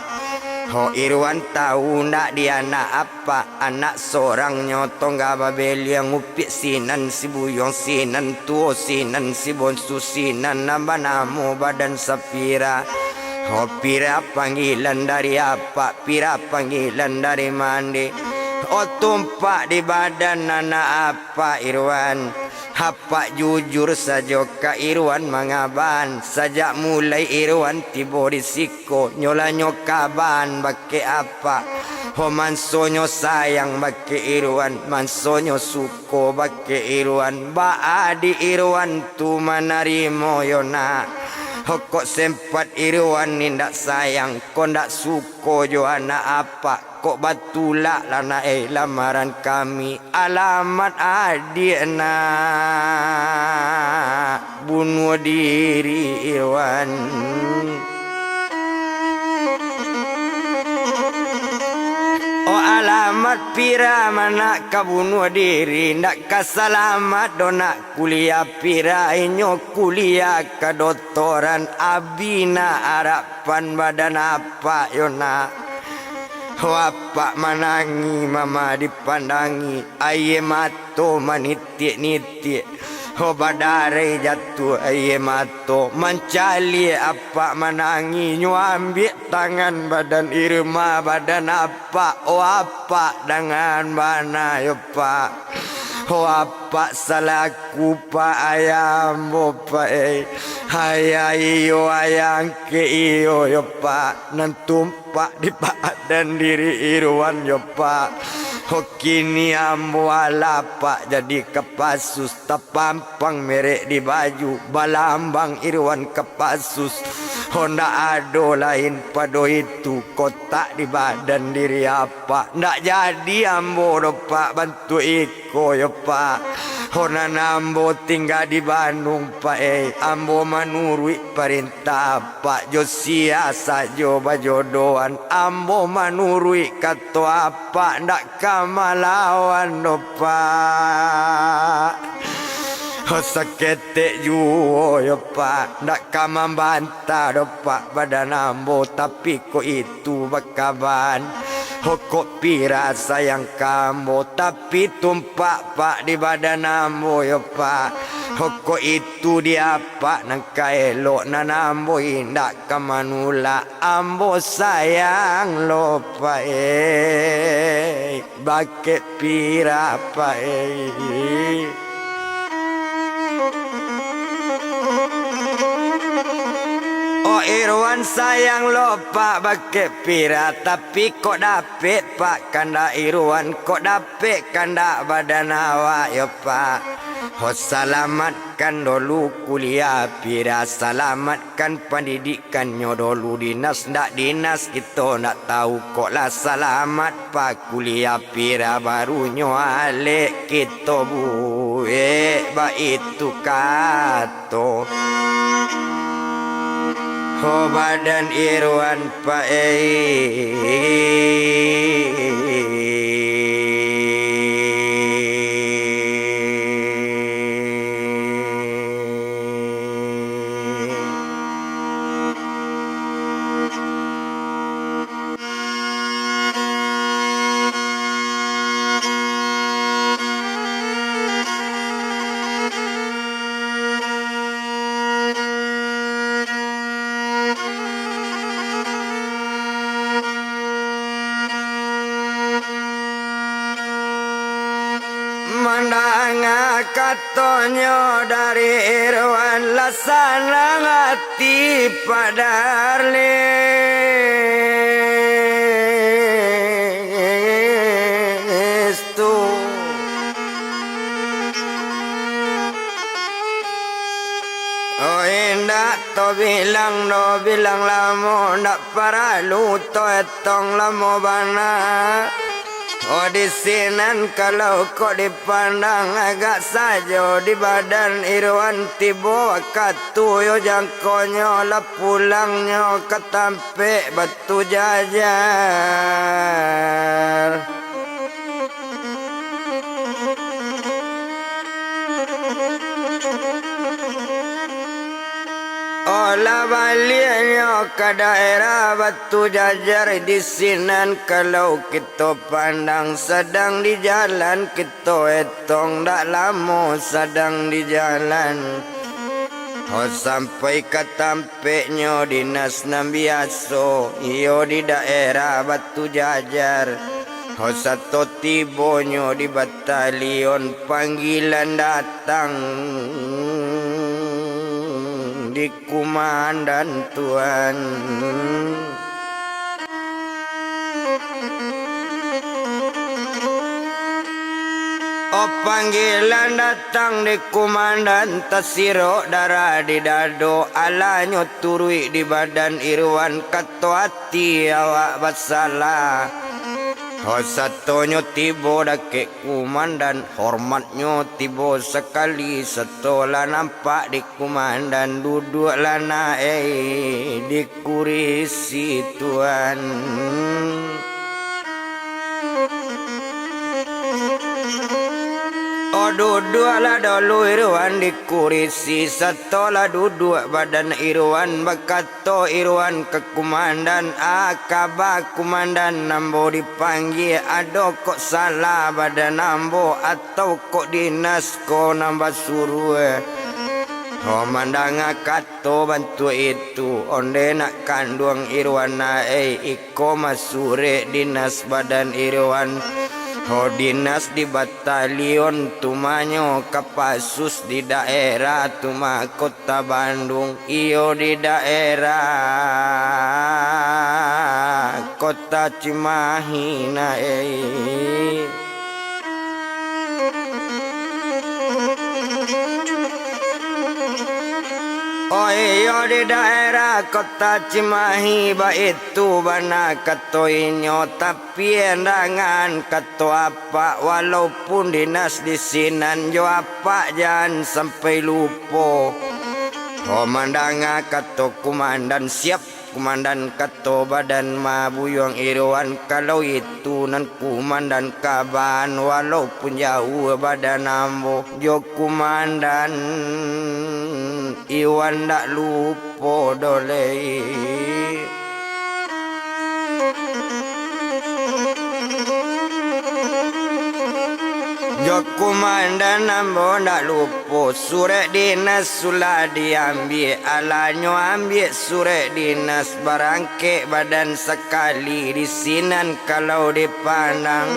Ho Irwan tahu ndak dia anak apa anak seorang nyotong gababel yang upik sinan si buyong sinan tuo sinan si bonsu sinan nambah namo badan sapira. Ho pira panggilan dari apa pira panggilan dari mandi. Oh tumpak di badan anak apa Irwan Hapa jujur saja ka Irwan mangaban. Sajak mulai Irwan tiba risiko. Nyola nyokaban bake apa. Ho mansonyo sayang bake Irwan. Mansonyo suko bake Irwan. Ba di Irwan tu manarimo yona. Ho kok sempat Irwan ni ndak sayang. Kok ndak suko jo anak apa. Kok batulak lana lamaran kami. Alamat adikna bunuh diri Irwan. Oh alamat pira mana ka bunuh diri. Ndak kasalamat dona kuliah pira. Inyo kuliah ka doktoran. Abina harapan badan apa yona. Wapa manangi mama dipandangi. Aye mato manitik-nitik. Ho badare jatuh aye mato. Mencali apa manangi. Nyu ambil tangan badan Irma. Badan apa. Oh apa dengan mana yo pak. Oh apa salahku pak ayam bopa Hayai yo ayang ke iyo yo pak. Nantumpak di badan diri Irwan yo pak. Kini ambo ala pak jadi kepasus. Tapampang merek di baju. Balambang Irwan kepasus. Honda ado lain pado itu. Kotak di badan diri apa. Ndak jadi ambo do pak bantu iko yo pak. Honda nambo tinggal di Bandung pak Ambo manurui perintah pak. Josia sajo bajodoan. Ambo manurui kato apa. Ndak kamalawan do pak. Sakete juo yo pak. Ndak kamambanta do pak badan ambo. Tapi kok itu bakaban. Kok pira sayang kamu. Tapi tumpak pak di badan ambo yo pak. Kok itu dia pak. Nangka elok na ambo indak kamanula. Ambo sayang lo pak Bake pira pak Oh Irwan sayang lo pak bake pira. Tapi kok dapet pak kanda Irwan. Kok dapet kanda badan awak yo pak. Oh selamatkan dulu kuliah pira. Selamatkan pendidikannya dulu. Dinas ndak dinas kita nak tahu. Kok lah selamat pak kuliah pira. Barunya alik kita bu ba itu kato. Oh badan Irwan pak Mandanga katonyo dari Irwan. Lasana hati padarlistu. Oh indak to bilang no bilang lamo. Ndak paralu to etong lamo bana. Oh disinan kalau kok dipandang agak saja. Di badan Irwan tibo katu yo jangkonyo. Lah pulangnya ketampe batu jajar. Olah baliknya ke daerah batu jajar di sinan. Kalau kita pandang sedang di jalan. Kita etong dak lama sedang di jalan. Oh sampai ke tampeknya dinas nam biasa. Iyo di daerah batu jajar. Satu tibonyo di batalion panggilan datang di komandan Tuan. Panggilan datang di komandan tasiro darah di dado alanyo turui di badan Irwan kato hati awak basalah. Satonyo tibo dake komandan hormatnyo tibo sekali setelah nampak di komandan duduk lana di kursi Tuan. Duduklah dulu Irwan di kursi. Setelah duduk badan Irwan berkata Irwan ke komandan, kabar komandan nambo dipanggil, ada kok salah badan nambo atau kok dinas ko nambah suruh. Komandan kata bantu itu onde nak kandung Irwan iko masure dinas badan Irwan. Dinas di batalion tumanyo Kapasus di daerah tuma kota Bandung, iyo di daerah kota Cimahi na iyo di daerah kota Cimahi ba itu bana katoinyo tapi endangan kato apa walaupun dinas di sinan jo apa jangan sampai lupa. Komandan kato komandan siap. Komandan kato badan mabuyong Irwan kalau itu nan komandan kaban walaupun jauh badan ambo jo komandan Iwan dak lupa dole. Jo komandan ambo ndak lupa surat dinas sulah diambil, alanyo ambil surat dinas barangke badan sekali di sinan kalau dipandang.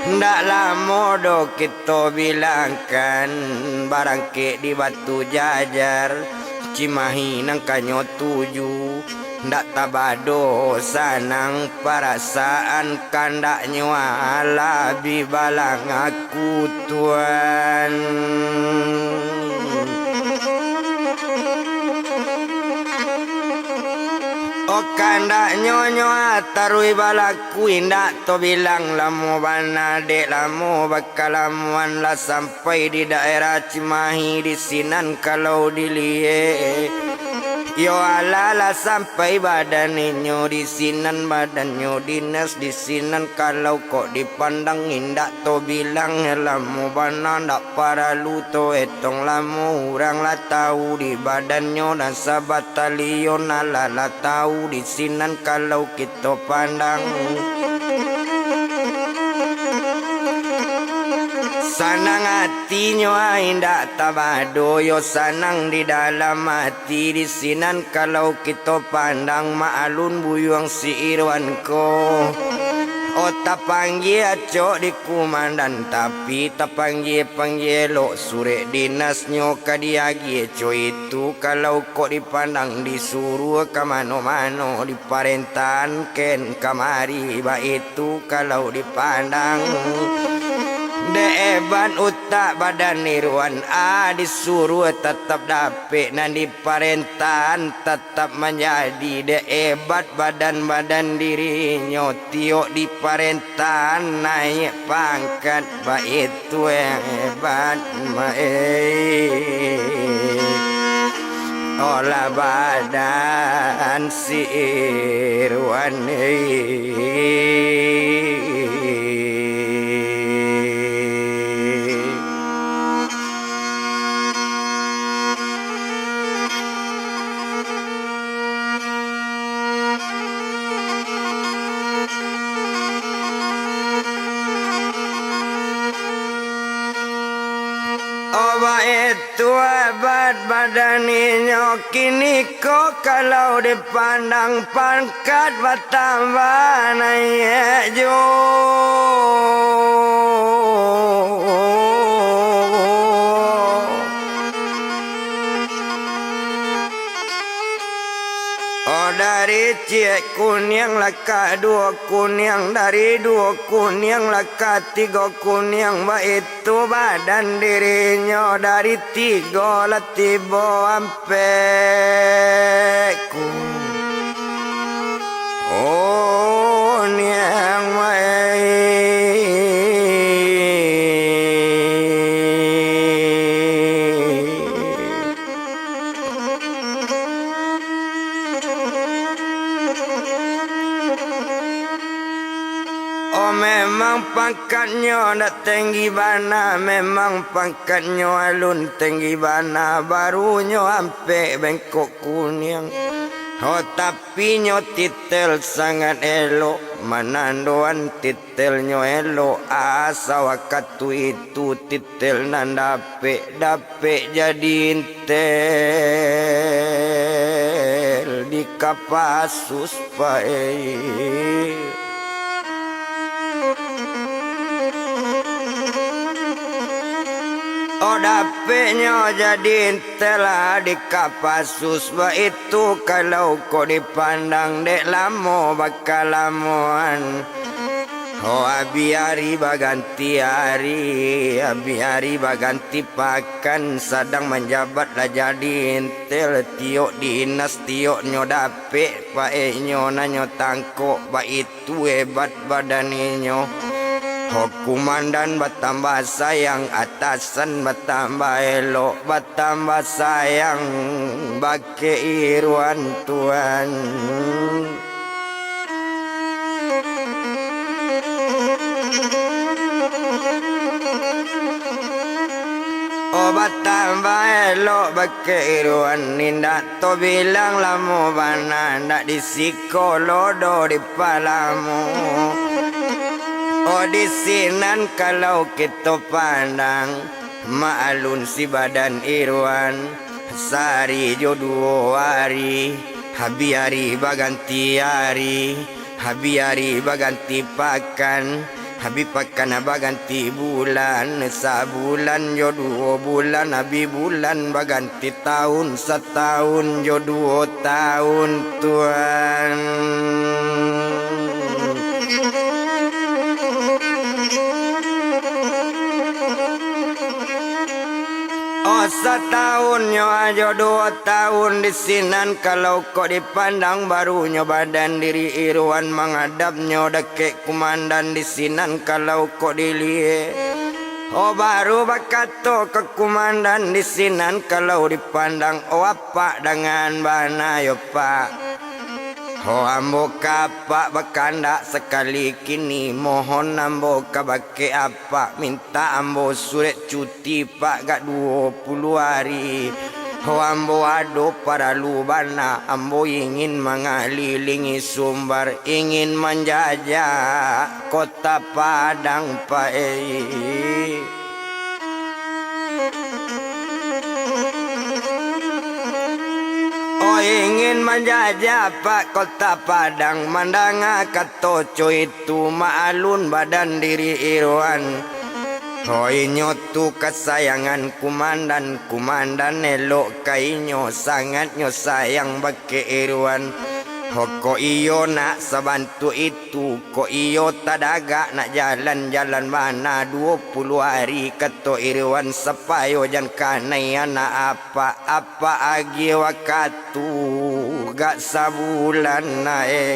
Ndak lama do kita bilangkan barangke di Batu Jajar Cimahi nang kanyo 7. Ndak tabado sanang perasaan kandaknya alabi balang aku Tuan. Kandak nyonyo tarui balaku indak to bilang lamu bana dek lamu bakal lamuan lah sampai di daerah Cimahi di sinan kalau dilihat. Yo alala sampai badannya di sinan badannya dinas di sinan kalau kok dipandang indak to bilang lamu bana ndak para lu to etong lamu orang lah tahu di badannya dan sabatalion alala tahu di sinan kalau kita pandang. Sanang hatinya indak tabado yo sanang di dalam hati di sinan kalau kita pandang maalun buyuang si Irwan ko. Tak panggil acok di komandan tapi tak panggil lo sure dinasnya kadiagi co itu kalau kok dipandang disuruh ke mano-mano diparentan ken kamari ba itu kalau dipandang. Deban utak badan Irwan disuruh tetap dapet nan diparentan tetap menjadi debat badan-badan dirinya tiok diparentan naik pangkat ba itu yang hebat olah badan si Irwan tua bat badaninya kini kok kalau dipandang pangkat bertambah naik jo. Dari cik kuning laka dua kuning, dari dua kuning laka tiga kuning, itu badan dirinya dari tiga latibo ampe oh niang memang pangkatnya nak tinggi bana, memang pangkatnya alun tinggi bana, barunya ampe bengkok kuning. Oh tapi nyo titel sangat elok, manandoan titelnya elok, asa waktu itu titel nan dapet jadi intel di Kapasus pae. Oh dapetnya jadi telah di Kapasus, itu kalau kau dipandang dek lamo bakal lamuan. Oh abi baganti hari, abi baganti pakan, sedang menjabat lah jadi intel tiok dinas tioknya dapet paenyo nanyo tangkok, itu hebat badaninyo. Oh kumandan bertambah sayang, atasan bertambah elok, bertambah sayang bagi iruan tuan. Oh bertambah elok bagi iruan, nindak to bilang lamu bana, ndak disiko lodo di palamu. Oh di sinan kalau kita pandang maalun si badan irwan, sari jodoh hari, hari baganti hari, hari baganti pakan, pakan baganti bulan, sabulan jodoh bulan, bulan baganti tahun, setahun jodoh tahun tuan. Oh setahunnya aja 2 tahun di sinan, kalau kok dipandang barunya badan diri irwan, menghadapnya dekek kumandan di sinan kalau kok dilihat. Oh baru bakato ke kumandan di sinan kalau dipandang, oh apa dengan bana yo pak. Oh ambo kapak bakanda sekali kini, mohon ambo kabake apa, minta ambo surat cuti pak gak 20 hari. Oh ambo ado para lubana, ambo ingin mengelilingi Sumbar, ingin menjajah kota Padang pae. Oh ingin menjajah pak kota Padang, mandanga katoco itu maalun badan diri irwan. Oh inyotu kesayangan kumandan, kumandan elok kainyo, sangatnya sayang bagi irwan. Oh kok iyo nak sebantu itu, kok iyo tadaga nak jalan-jalan mana 20 hari kato irwan, sepayo jan kanai anak apa agi wakatu gak sabulan nae.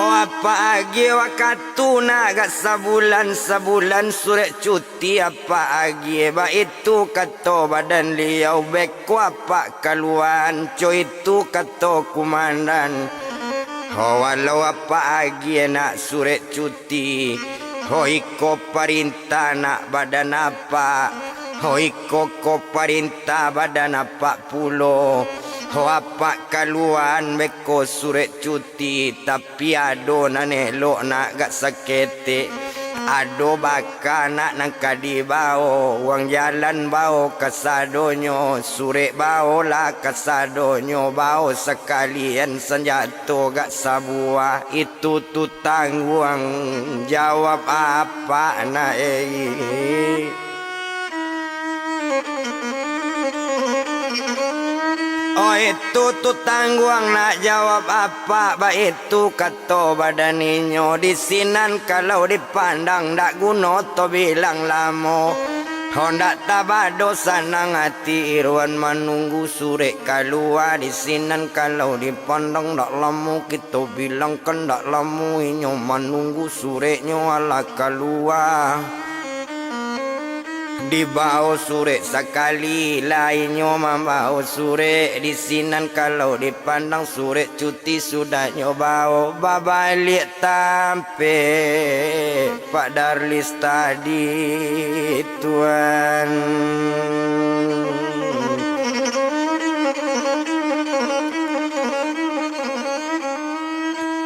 Oh apa agi waktu nak gak sebulan surat cuti apa agi ba itu kato badan liau beko apa keluan co itu kato kumandan. Oh walau apa agi nak surat cuti, oh iko perintah nak badan apa, oh iko perintah badan apa pulo. Oh apa kaluan beko surat cuti, tapi ado nanelok nak gak sakete, Ado baka nak nang kadi bao Wang jalan bao kesadonyo Surek bao lah kesadonyo Bao sekalian senjata gak sabua Itu tu tangguang Jawab apa nak Oh itu tu tangguang nak jawab apa Ba itu kata badaninyo Di sinan kalau dipandang dak guna to bilang lamo Hondak tabado sanang hati Irwan menunggu surek keluar Di sinan kalau dipandang dak lamo Kita bilang kan dak lamo Inyo menunggu sureknya ala keluar Di bawah surek sekali lainnya membawa surek Di sinan kalau dipandang surek cuti sudah nyobao Babalik tampe Pak Darlis tadi tuan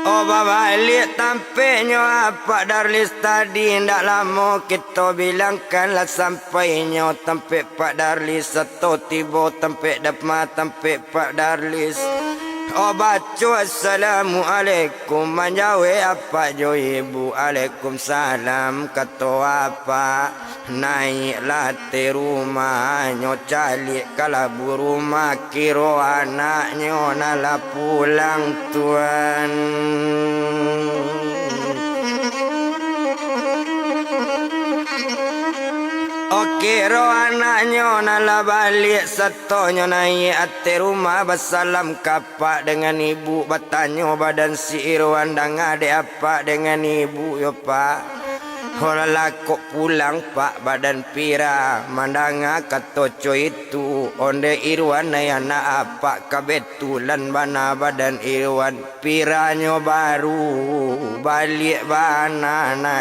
Oh babalik tampaknya apa Darlis tadi Ndak lama kita bilangkanlah sampainya Tempat Pak Darlis Atau tiba tempat dapma tempat Pak Darlis Oh baca Assalamualaikum Menjawab apa jo ibu Waalaikumsalam Kata apa Naiklah te rumahnya Calik kalabu rumah Kiro anaknya Nala pulang tuan Oke ro anaknya nala balik Satonya naik ate rumah Bersalam kapak dengan ibu Bertanya badan si Irwan Dan ada apa dengan ibu yo pak Hola kok pulang pak badan pira Mandanga katoco itu Onde Irwan ayana apa Kabetulan bana badan Irwan Piranyo baru Balik bana na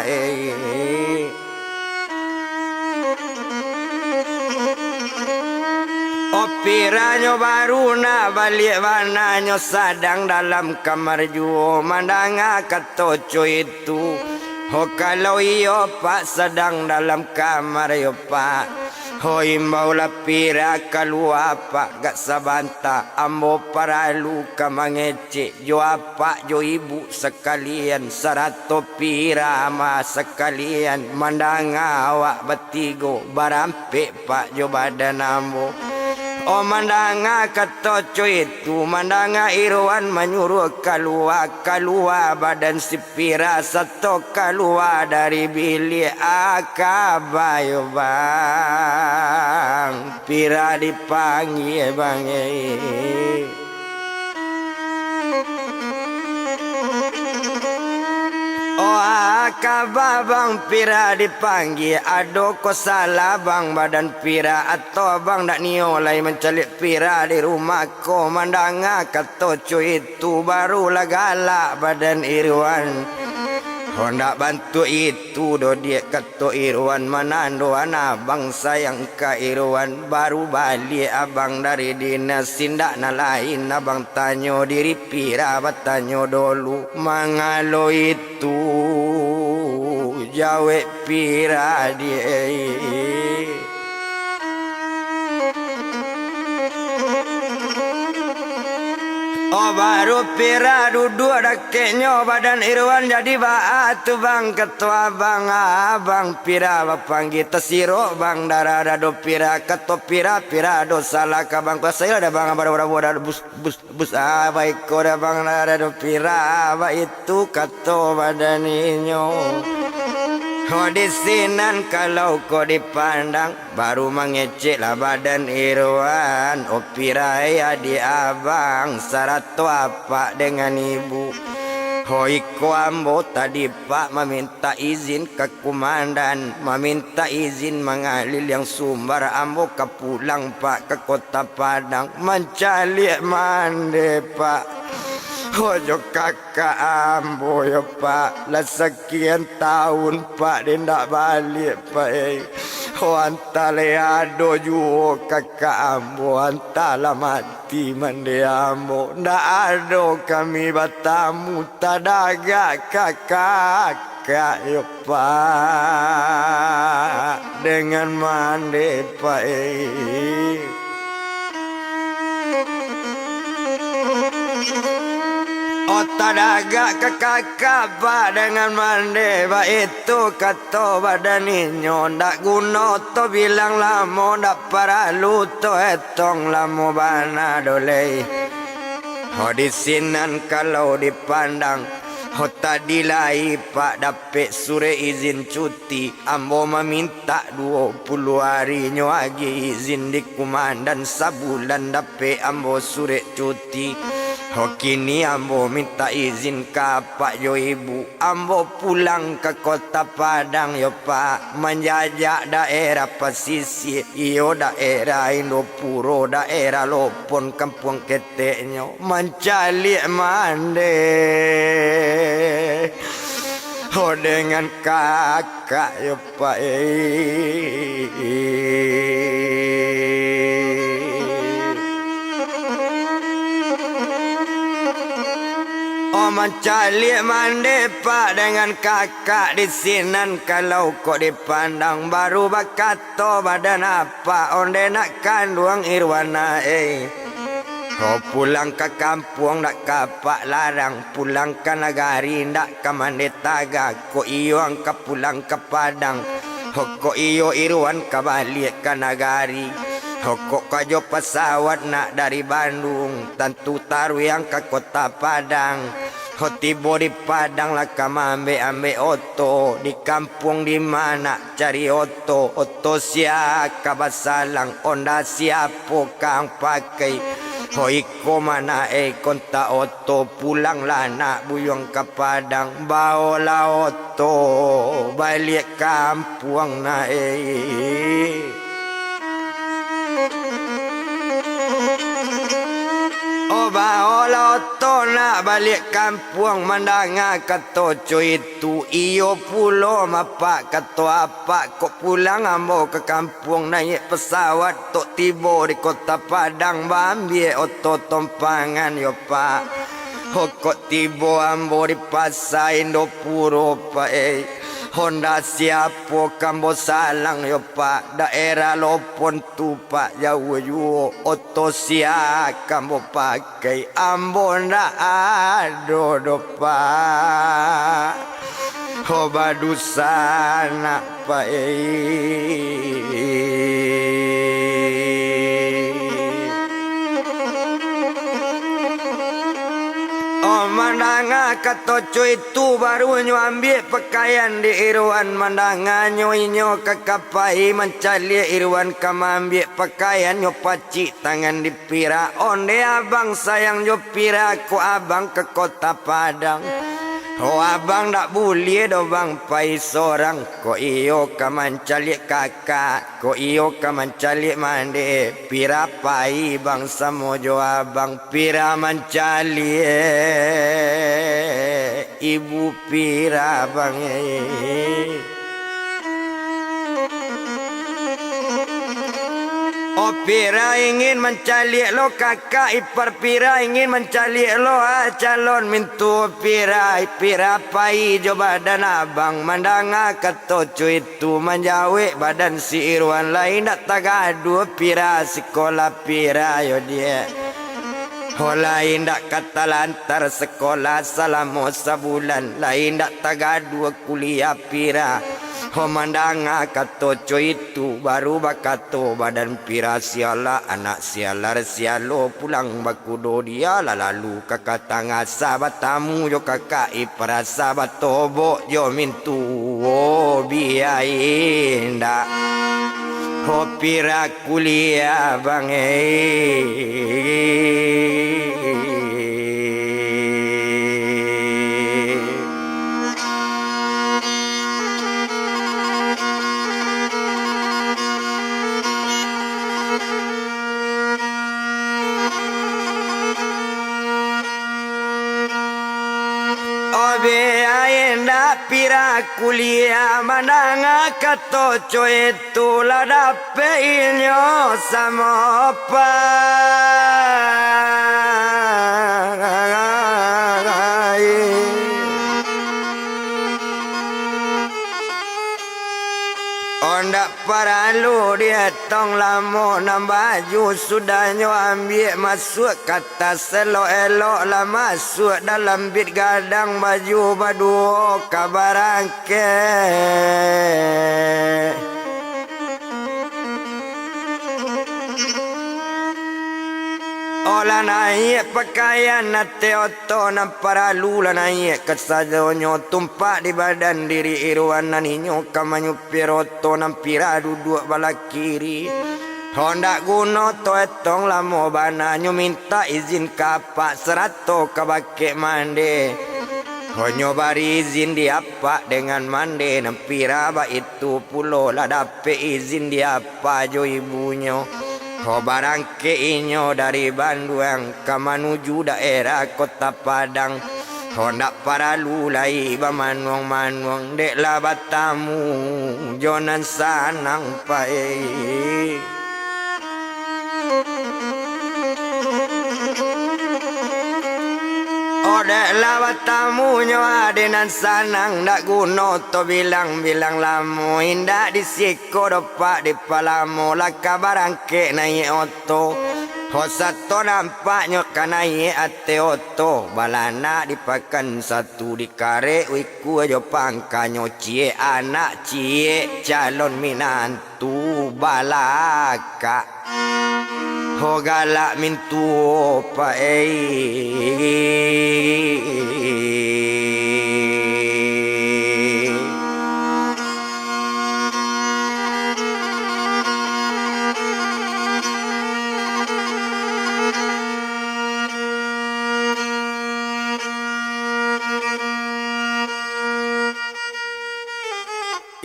Piranyo baru na balik bananyo Sadang dalam kamar juo Mandanga katoco itu Oh kalau iyo pak sedang dalam kamar yo pak Oh imbaulah pira keluar pak gak sabanta Ambo paralu ka mangecek Jo apa jo ibu sekalian Sarato pira ama sekalian Mandanga awak bertigo Barampe pak jo badan ambo Oh mandanga katoco itu Mandanga Irwan menyuruh keluar badan si pira Satu keluar dari bilik akabayo bang Pira dipanggil bang Oh akaba bang pira dipanggil Ado ko salah bang badan pira Atau bang dak niolai mencalik pira di rumah ko Mandanga katoco itu barulah galak badan Irwan Hondak bantu itu do dia kata Irwan Manando abang sayang ka Irwan Baru balik abang dari dinas Sindak na lain abang tanyo diri pira Batanyo dulu Mangalo itu Jawab pira dia Oh baru pira duduk dakeknya badan Irwan jadi batu bang ketua bang abang pira panggil tesiro bang darah do pira ketua pira do salah ka bang saya ada bang abang bus baik ko ada bang darah do pira itu ketua badan inyo Oh di sinan kalau kau dipandang Baru mengecek lah badan Irwan Oh piraya di abang Sarato apa dengan ibu Oh iko ambo tadi pak meminta izin ke komandan Meminta izin mengalir yang sumber Ambo ke pulang pak ke kota Padang Mencalik mande pak Ojo kakak ambo ya pak Lah sekian tahun pak dia nak balik pak Oh antale ado juo kakak ambo Antala mati mandi ambo Ndak ado kami batamu Tadaga kakak kakak yo pak dengan mandi baik. Otadaga ke kakak pak dengan mandi baik itu kata badan inyo ndak guna to bilang lamo ndak paralu to etong lamo bana dolei. Ho di sinan kalau dipandang ho tadi lai pak dapet surat izin cuti ambo meminta 20 hari nyo lagi izin di kumandan sabulan dapet ambo surat cuti. Ho kini ambo minta izin ke pak yo ibu ambo pulang ke kota Padang yo pak menjajak daerah pesisir iyo daerah Indopuro daerah Lopon kampung keteknya mencari mande ho dengan kakak yo pak mencari mandi pak dengan kakak di sinan kalau kok dipandang baru bakato badan apa onde nak kandung irwana Kau pulang ke kampung nak kapak larang pulang ke nagari nak ke mandi taga ko iyo ang ka pulang ke Padang ko iyo irwan ka balik ke nagari Hokok kajo pesawat nak dari Bandung tentu taruh yang ke kota Padang tiba di Padang lah kamu ambil oto di kampung di mana cari oto siapa basalang onda siapa kang pakai iko mana konta oto pulang lah nak buyong ke Padang bawa oto balik kampung na baola oto nak balik kampung mandanga kato cuy itu iyo pulo mapak kato apa kok pulang ambo ke kampung naik pesawat tok tiba di kota Padang bambie oto tompangan yo pak kok tiba ambo di pasar Indopuro pak Honda siapa kambo salang yo pak daerah Lopon tu pak jauh yo oto siapa kambo pakai ambo ndak ado do pak ho badusana pak mandanga kato cuy itu baru nyo ambil pakaian di irwan mandanga nyo inyo kakapai mencari irwan kama ambil pakaian nyo pacik tangan di pira onde abang sayang nyo pira ku abang ke kota Padang abang tak boleh do bang pai sorang ko iyo kaman calik kakak ko iyo kaman calik mande pira pai bang samojo abang pira mencali ibu pira bang pira ingin mencari lo kakak ipar pira ingin mencari lo calon mintu pira pai jo badan abang mandanga kato cuy itu menjauh badan si Irwan lain tak tagadu pira sekolah pira yo dia lain tak kata lantar sekolah selama sebulan lain tak tagadu kuliah pira mandanga kato cuy itu baru bakato badan pira siala anak sialar sialo pulang bakudo dia lalu kakak tangga sahabat tamu yo kakak ipara sahabat tobo yo mintu biainda pira kuliah bang pira kuliah mandanga kato coy itu lah dapet inyo sama apa Onda paralu dia tong lamo nam baju sudah nyo ambil masuk kata selo-elok lah masuk dalam bit gadang baju badu kabarangke. Ola naik pakaian nate oto na paralu la naik kesadonyo tumpak di badan diri iruan naninyo kamanyu piroto nampira duduk bala kiri. Hondak guna to etong lamo bananyo minta izin kapak serato kabake mande. Honyo bari izin diapa dengan mande nampira ba itu pulo lah dape izin diapa jo ibunyo. Ho barang ke inyo dari Bandung ke menuju daerah Kota Padang. Hondak paralu lai ba manuang-manuang dek lah batamu jonan sanang pai. Odek lawat tamunyo adenan sanang dak guno to bilang-bilang lamu indak disiko dopak di palamu laka barangke naik oto hosato nampaknya kanai ate oto balana dipakan satu di kare wiku aja pangkanyo cie anak cie calon minantu balaka. Ho galak mintu opa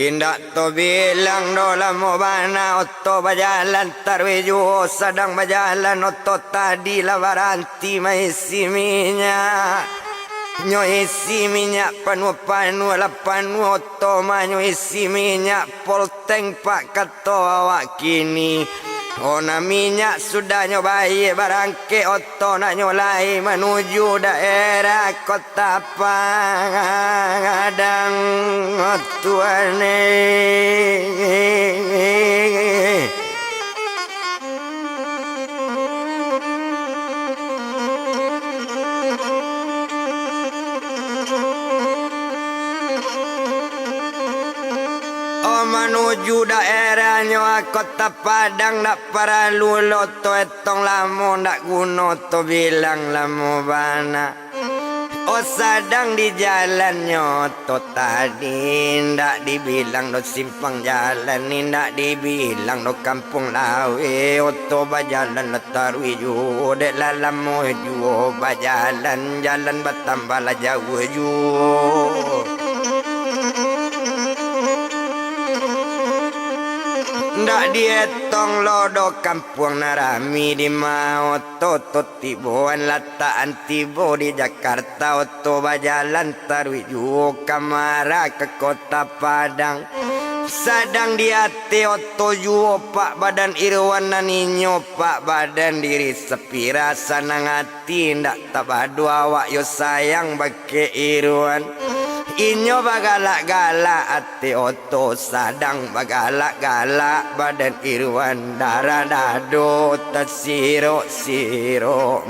Indak to bilang dola mo bana oto bajalan tarwejo sedang bajalan oto tadi lawaranti maisi minyak nyo isi minyak panu-panu la panu oto manyo isi minyak polteng pak kato awak kini. Ona minyak sudah nyobai barangke oto nak nyolai menuju daerah Kota Padang tuane. Menuju daerahnya Kota Padang nak paralu loto etong lamo ndak guno to bilang lamo bana. O sadang di jalannya to tadi ndak dibilang do simpang jalan ndak dibilang do kampung lawe oto bajalan letarwi ju dek lalamo ju bajalan jalan batambala jauh ju. Ndak dietong lodo kampung narami di mau toto tiboan lataan tibo di Jakarta oto bajalan tarwiju kamara ke Kota Padang. Sadang di hati oto juo pak badan irwan naninyo pak badan diri sepi rasa nang hati ndak tabadu awak yo sayang bake irwan. Inyo bagalak-galak ate oto sadang bagalak-galak badan irwan darah dado tersiro-siro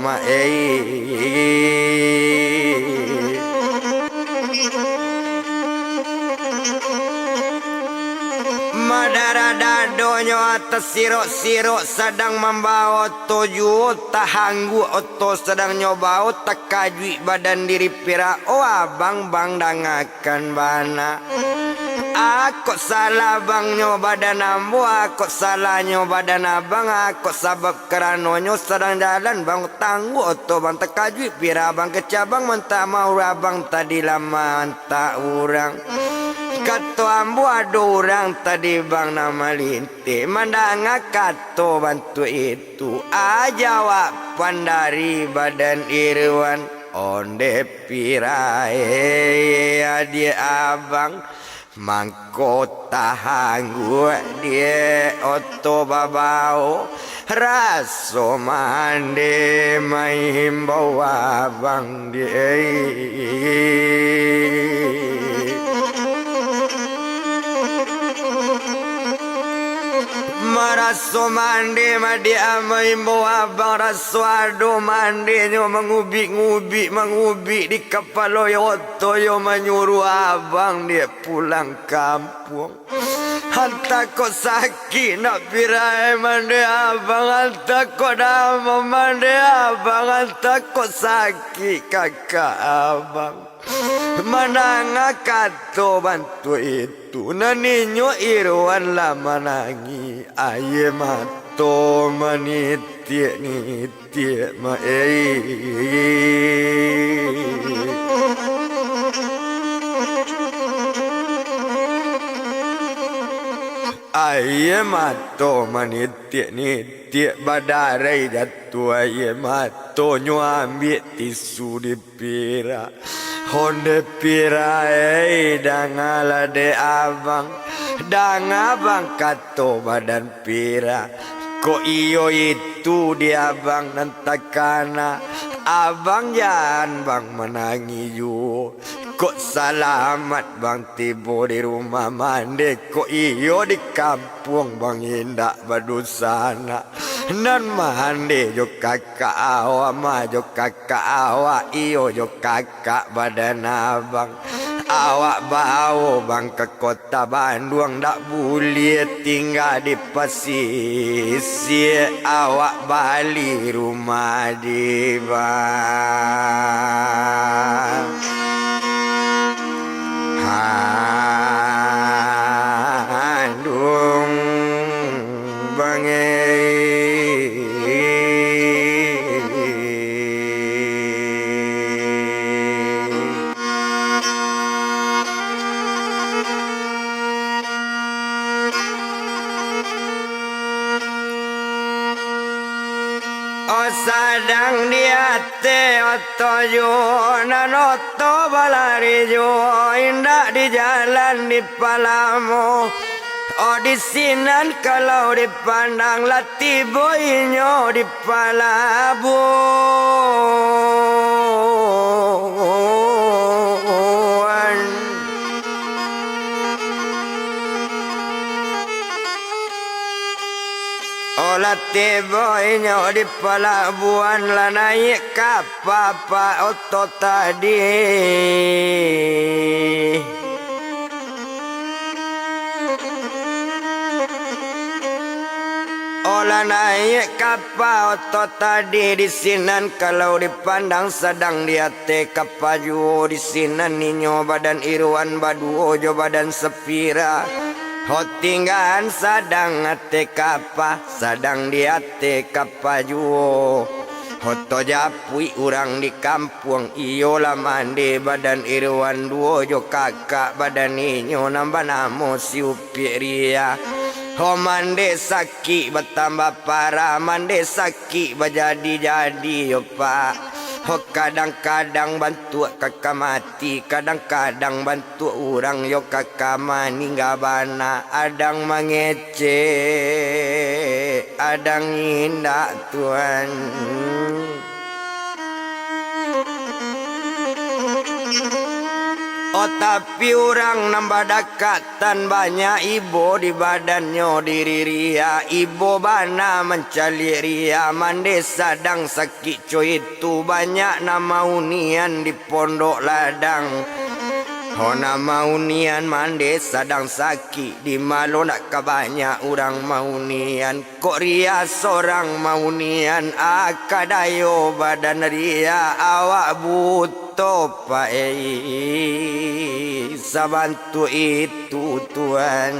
Madara dadonyo atas sirok-sirok sedang membawa tuju tahanggu oto sedang nyoba takajui badan diri pira oh abang bang dangakan bana. Aku salah bang nyoba dan ambo aku salah nyoba dan abang aku sabab keranonyo sedang jalan bang tanggu oto bang takajui pira bang kecabang mentah mau abang tadi lama entah urang. Kato ambo ada orang tadi bang nama linti mandanga kato bantu itu aja wak pandari badan irwan onde pirai dia abang mangkota hanggu dia oto babao raso mande mahimbau abang dia. Raso mandi madi amai bawa abang raso ado mandi nyo mengubi di kepala yoto yo menyuruh abang dia pulang kampung. Hantar kau sakit nak pirai mandi abang, hantar kau dama mandi abang, hantar kau sakit kakak abang. Mananga kato bantu itu naninyo irwan la manangi aye mato manitie nitie ma aye mato manitie nitie badarai jatuh aye mato nyo ambil tisu di pira. Honde pirai dangala de abang, dang abang kato badan pira. Ko iyo itu di abang nantakana, abang jangan bang menangi yu. Kok selamat bang tibo di rumah mandi, ko iyo di kampung bang indak badusana. Nan mandi jo kakak awa ma jo kakak awa iyo jo kakak badan abang. Awak bawa bang ke kota Bandung, dak boleh tinggal di pesisir. Awak balik rumah di bang. Handung bangai. Sadang di hati oto jualan oto balari jua indah di jalan di palamu. Oh di sinan kalau dipandang lati boynya di palabuan. Olah teboynya di pelabuhan lah naik kapapa otot tadi. Olah naik kapal otot tadi di sinan kalau dipandang sedang di hati kapaju di sinan ninyo badan irwan baduo jo badan sepira. Hotinggan sadang ate kapa sadang di ate kapaju. Hoto japui urang di kampung iyo lah mandi badan irwan duo jo kakak badan inyo nambah namo si upiria. Ho mande sakit bertambah parah, mande sakit berjadi-jadi yo pak. Ho kadang-kadang bantu kakak mati, kadang-kadang bantu orang yo kakak meninggal bana. Adang mengece, adang indah Tuhan. Oh tapi orang nambah dekatan banyak ibu di badannya diri ria. Ibu bana mencari ria mandi sadang sakit coy itu banyak nama unian di pondok ladang. Oh nama unian mandi sadang sakit di malu nak kebanyak orang maunian. Kok ria seorang maunian akadayo badan ria awak butuh pakai sabantu itu Tuhan.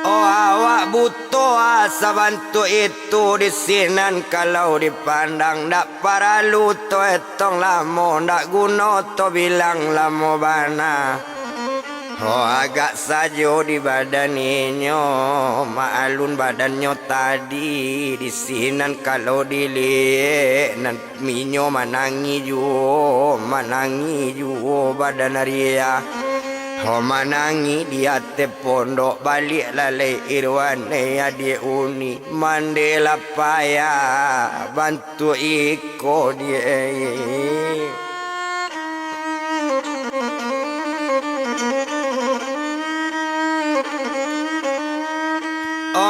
Oh awak butuh asa bantu itu di sinan kalau dipandang dak paralu to etong lamo dak guna to bilang lamo bana. Oh agak sajo di badannya maalun badannya tadi di sinan kalau dilihat nan minyo manangi ju badan ria. Oh manangi dia te pondok balik lalai irwan ya dia uni mandela payah bantu iko dia.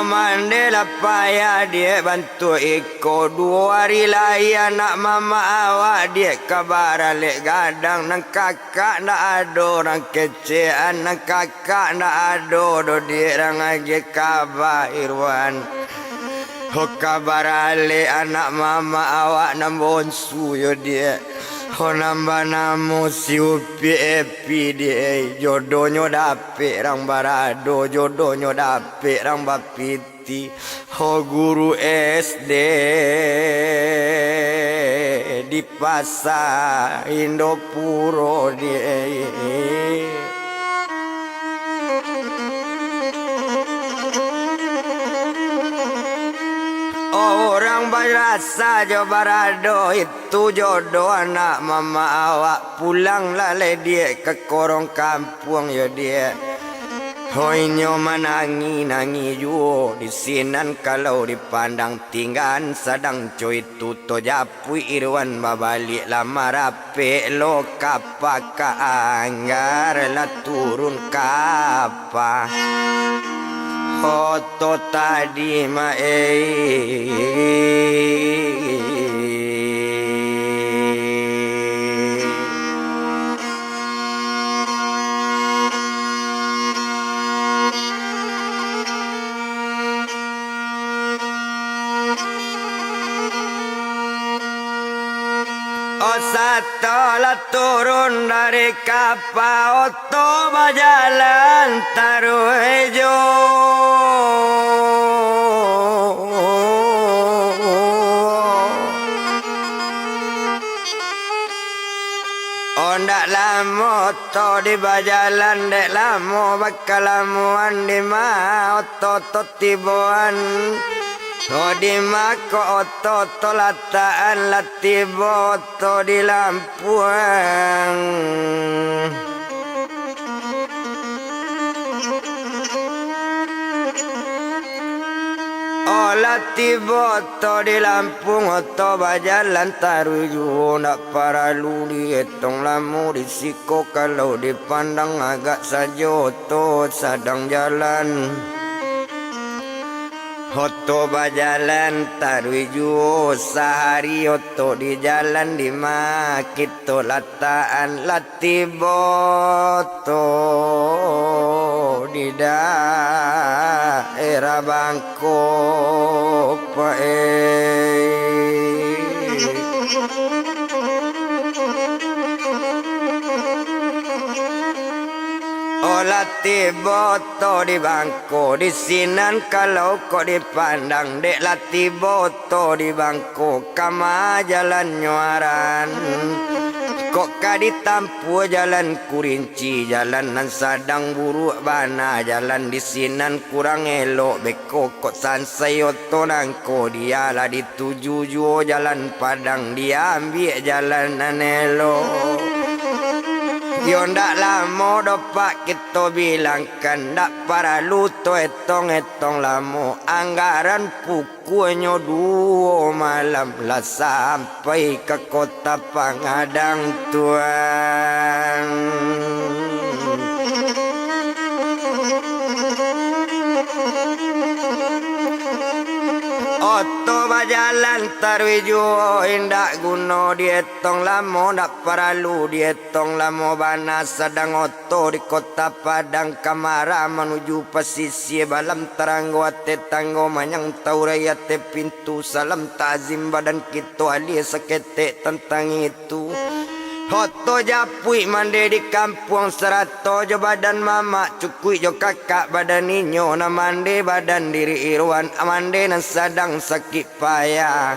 mandela payah dia bantu iko 2 hari lagi anak mama awak dia kabar alik gadang nang kakak nak ado orang kecil anak kakak nak ado do dia orang lagi kabar Irwan ho kabar alik anak mama awak nam bonsu yo dia ho nambah namo si upi epi dia jodohnya dapet rang barado jodohnya dapet rang bapiti ho guru SD di pasar Indopuro dia orang berasa jo barado itu jodoh anak mama awak pulang lalai dia ke korong kampung yo dia hoinyo manangi juo di sinan kalau dipandang tinggan sedang coy tuto japui Irwan babalik lama rape lo kapaka anggar la turun kapa foto tadi ma Setelah turun dari kapal Oto berjalan taruh hijau ndak lama Oto di berjalan dek lama bakal lamuan di ma Oto tibuan di mako Oto lataan latibo Oto di Lampuang latibo Oto di Lampung Oto berjalan taruju nak para luli etong lamu risiko kalau dipandang agak saja Oto sedang jalan Oto berjalan taruju sehari Oto di jalan di makito lataan latibo Oto di daerah Bangkok latibo Oto di bangko di sinan kalau kau dipandang dek latibo Oto di bangko kama jalan nyuaran kok kadi tampu jalan kurinci jalanan sadang buruk bana jalan di sinan kurang elok beko kok sansai Oto nangko dia lah dituju juo jalan padang dia ambil jalanan elok yo ndak lamo dopak kita bilangkan ndak para luto etong lamo anggaran pukunya 2 malam lah sampai ke kota Pangadang tuan Oto berjalan tarwiju indak guno dietong lamo ndak paralu dietong lamo bana sedang Oto di kota Padang Kamara menuju pesisir balam teranggo ate tanggo manyang tau raya te pintu salam tazim badan kita ahli seketek tentang itu Oto japui mande di kampung serato jo badan mama cukui jo kakak badan ninyo na mande badan diri Irwan amande nan sadang sakit payah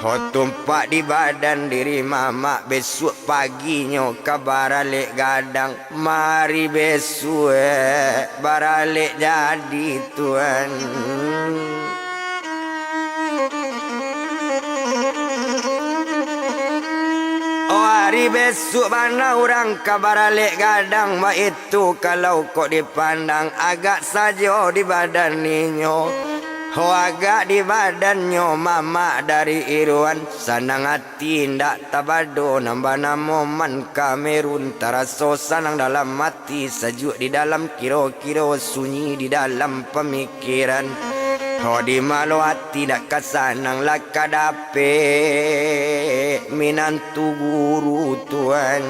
Oto tumpak di badan diri mama besok paginya kabar alik gadang mari besok baralik jadi tuan hari besok mana orang kabar alik gadang mak itu kalau kok dipandang agak saja di badan ninyo agak di badannya mama dari Irwan sanang hati ndak tabado nambah momen Kamerun taraso sanang dalam hati sejuk di dalam kira-kira sunyi di dalam pemikiran Ho di maluat tidak kasanang lakadape minantu guru Tuhan.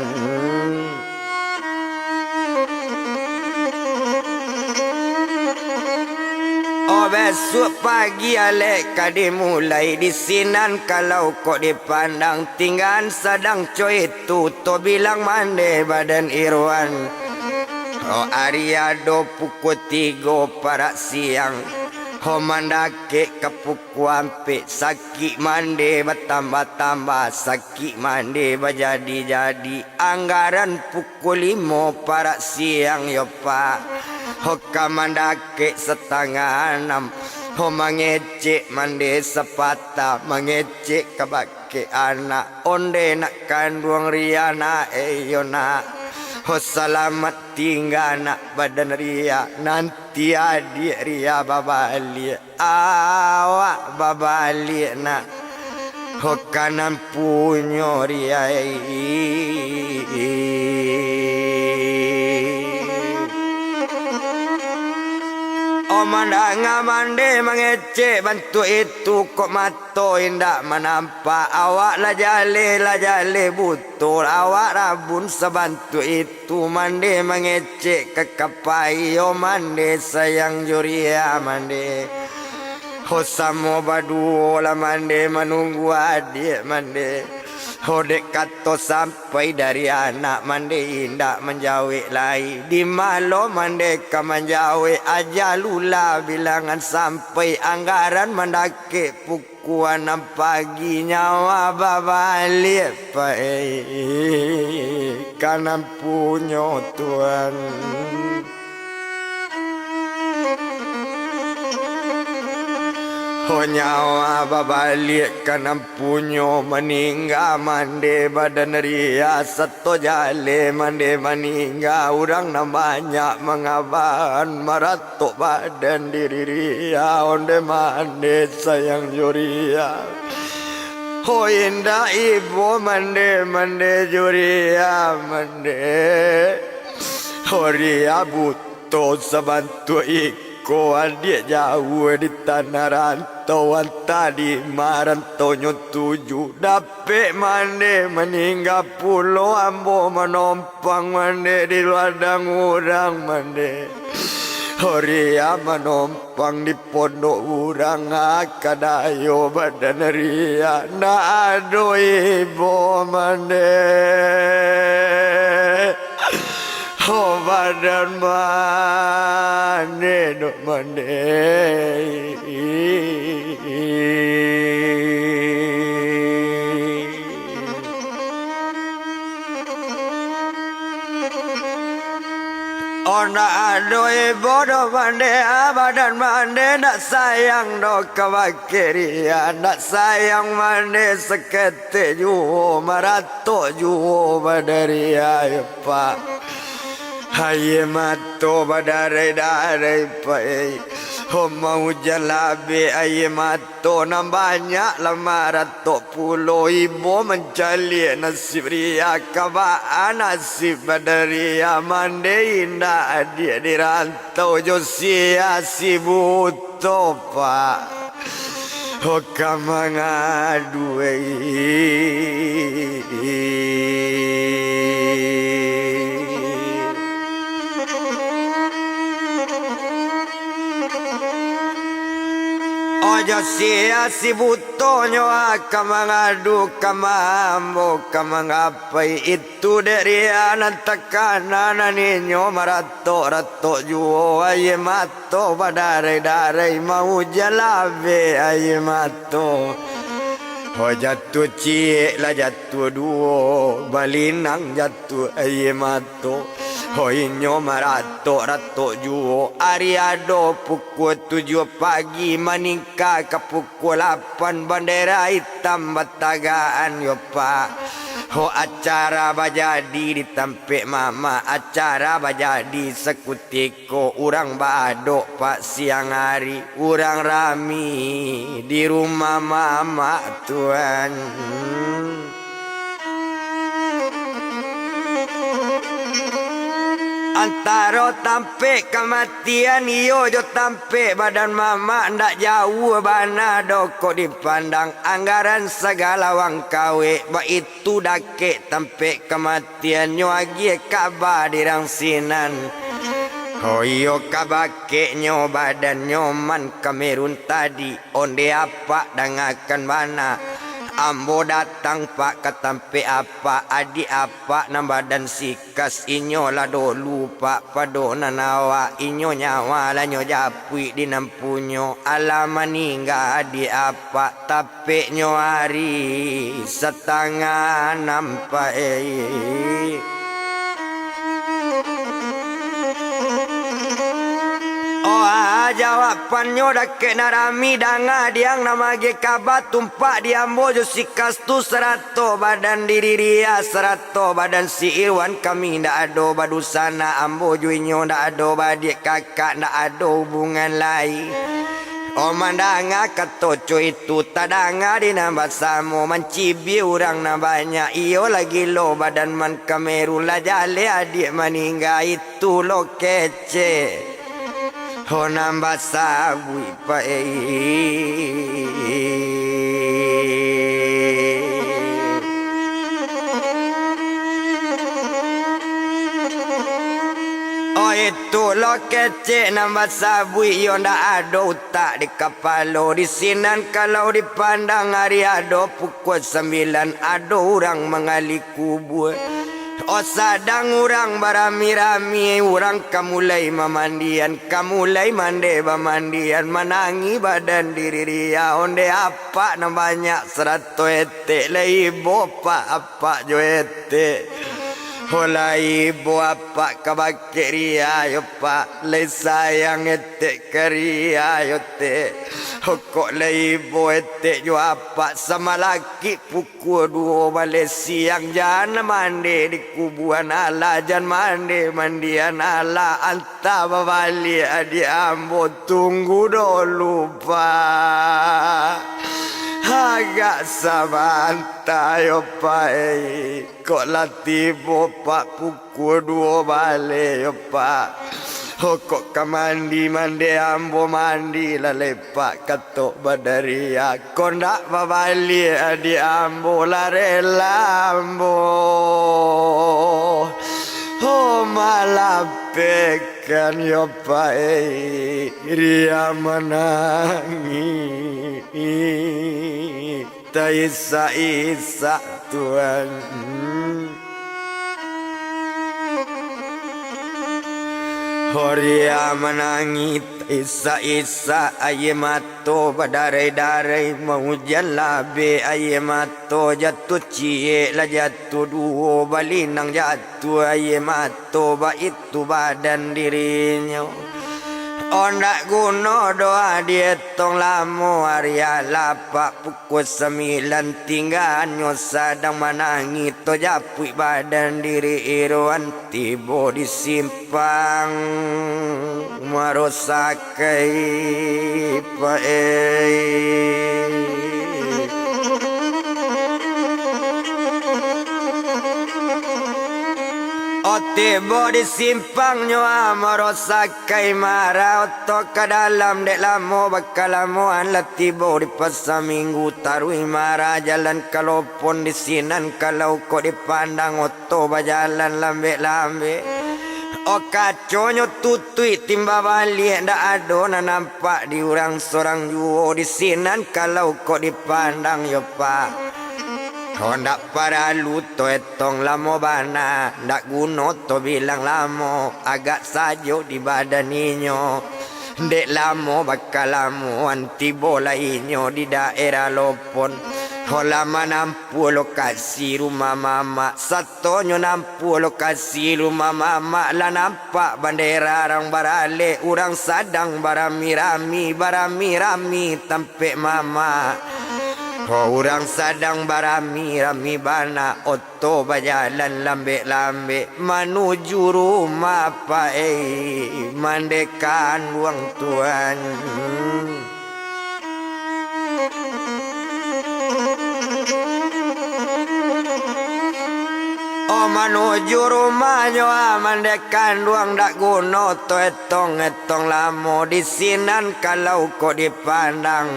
Oh besok pagi alek kadi mulai disinan kalau kok dipandang tinggal sedang coy itu to bilang mande badan Irwan. Oh Ariado pukul 3 para siang. Ho mandake kepuku ampe sakit mande bertambah-tambah sakit mande berjadi-jadi anggaran pukul 5 para siang yo pak. Ho kamandake 5:30 ho mangecek mande sepatah mangecek kabake anak onde nak kandung riana yo nak. Ho selamat tinggal nak badan ria nanti adik ria babalik awak babalik nak ho kanan punyo ria mandang mande mengecek bantu itu kok mato indak menampak awak la jale butul awak rabun sebantu itu mande mengecek ke kapai yo mande sayang juria mande ho samo badu la mande menunggu adik mande ho dek kato sampai dari anak mande indak menjauh lai di malo mande ka menjauh aja lula bilangan sampai anggaran mendake pukul 6 pagi nyawa babalik kanan punyo Tuhan. Ho nyawa babalik kanan punyo meninggal mande badan ria satu jale mande meninggal orang banyak mengaban maratok badan diri ria onde mande sayang juria. Ho indah ibu mande juria mande ho ria butuh sebantu ko adik jauh di tanah rantauan tadi marantonyo 7 dapet mande meninggal pulau ambo menompang mande di ladang urang mande Horia menompang di pondok urang akadayo badan ria na ado ibu mande ho badan mane no mane ona adoe bodo mane badan mane nak sayang no kawakeria nak sayang mane sekete juo marato juo badaria ya pak. Hai mato badare-dare pai ho mau jalabe ai mato nam banyak lamarato pulo ibu mencari nasib ria kaba nasib badaria mande indah dia di rantau josia si buto pak ho kamangadu Ojo sia si butonyo kamangadu kamambo kamangapai itu dari anak tekanan ninyo marato juo aye mato badare mau jalabe aye mato ho jatuh cie la jatuh duo balinang jatuh aye mato Hoinyo marato rato juo Ariado pukul 7 pagi meningkat ke pukul 8 bendera hitam batagaan yo pak. Ho acara bajadi di tempat mama acara bajadi sekutiko urang badok pak siang hari urang rami di rumah mama Tuhan. Antara tampe kematian iyo jo tampe badan mama ndak jauh bana doko dipandang anggaran segala wang kawe ba itu dake tampe kematian nyo agi kaba dirang sinan. Oh iyo kabake nyo badan nyo man Kamerun tadi onde apa dangakan mana. Ambo datang pak katampe apa adi apa nambah dan sikas inyo lado lupa pado nanawa inyo nyawa lanyo japui di nampunyo alamaningga adi apa tape nyo hari setengah nampai. Jawapannya dake narami danga diang nama ge kabat tumpak diambo jo sikas tu serato badan diri dia serato badan si Irwan kami ndak ado badusana ambo juinyo ndak ado badik kakak ndak ado hubungan lain. Omandanga katoco itu tadanga di nambah samo mencibi orang na banyak iyo lagi lo badan man Kamerun lah jale adik maningga itu lo kece. Ho nambah sabui pa oh itu lo kece nambah sabui yo ndak ada utak di kapalo di sinan kalau dipandang hari ada pukul 9 ada orang mengali kubur. Oh sadang urang barami-rami urang kamulai memandian kamulai mande bamandian menangi badan diri dia onde apa namanya 100 ete lai bopa apa jo ete holai bo apa kabake ria yo pak lai sayang ete keria yo te kok lai bo ete jo apa sama laki pukul 2 balik siang jangan mandi di kubuan ala jangan mandi mandian ala anta babali adi ambo tunggu dulu pak agak sabanta yo pak kok latibo pak pukul 2 balik yo pak. Kok kamandi mandi ambo mandi la lepak katok badaria kondak babali adi ambo la rela ambo oh malapekan yo pae ria menangi ta isa Tuhan. Horia menangis isa aye mato badarai-darai mau jalabe aye mato jatuh cie la jatuh duo balinang jatuh aye mato ba itu badan dirinya. Ondak guna doa dietong lamo Arya lapak pukul 9 tinggalnya sadang menangi to japui badan diri Irwan tibo di simpang marosakai pae. Tibo di simpang nyoa marosakai mara oto ke dalam dek lamo bakal lamuan lah tibo di pasar minggu tarui mara jalan kalopon di sinan kalau kau dipandang oto bajalan lambe-lambe. O kaconyo tutui timba balik ndak ado na nampak di orang sorang juo di sinan kalau kau dipandang yo pak. Hondak para luto etong lamo bana ndak guno to bilang lamo agak sajo di badan inyo dek lamo bakal lamuan tibo lainyo di daerah Lopon holama nampu lokasi rumah mama satonyo nampu lokasi rumah mama lah nampak bandera orang barale orang sadang barami-rami tampe mama. Orang sadang barami-rami bana oto bajalan lambe-lambe menuju rumah pae mandekan uang Tuhan. menuju rumahnya mandekan duang dak guno to etong lamo di sinan kalau kok dipandang.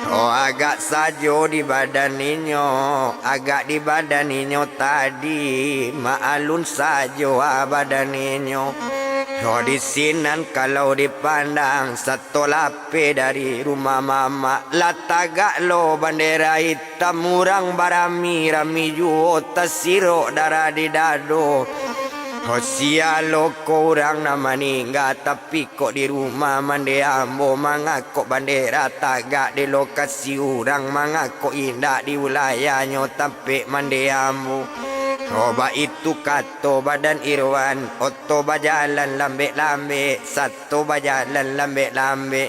Oh agak sajo di badan ninyo, agak di badan ninyo tadi, maalun sajo badan ninyo. Oh di sinan kalau dipandang satu lape dari rumah mama, latagak lo bandera hitam murang barami rami juo tasiro darah di dado. Oh sialo korang nama ningga tapi kok di rumah mande ambo mangakok bandera tagak di lokasi urang mangakok indah di wilayahnya tapi mande ambo. Coba itu kato badan Irwan, oto bajalan lambe-lambe, satu bajalan lambe-lambe.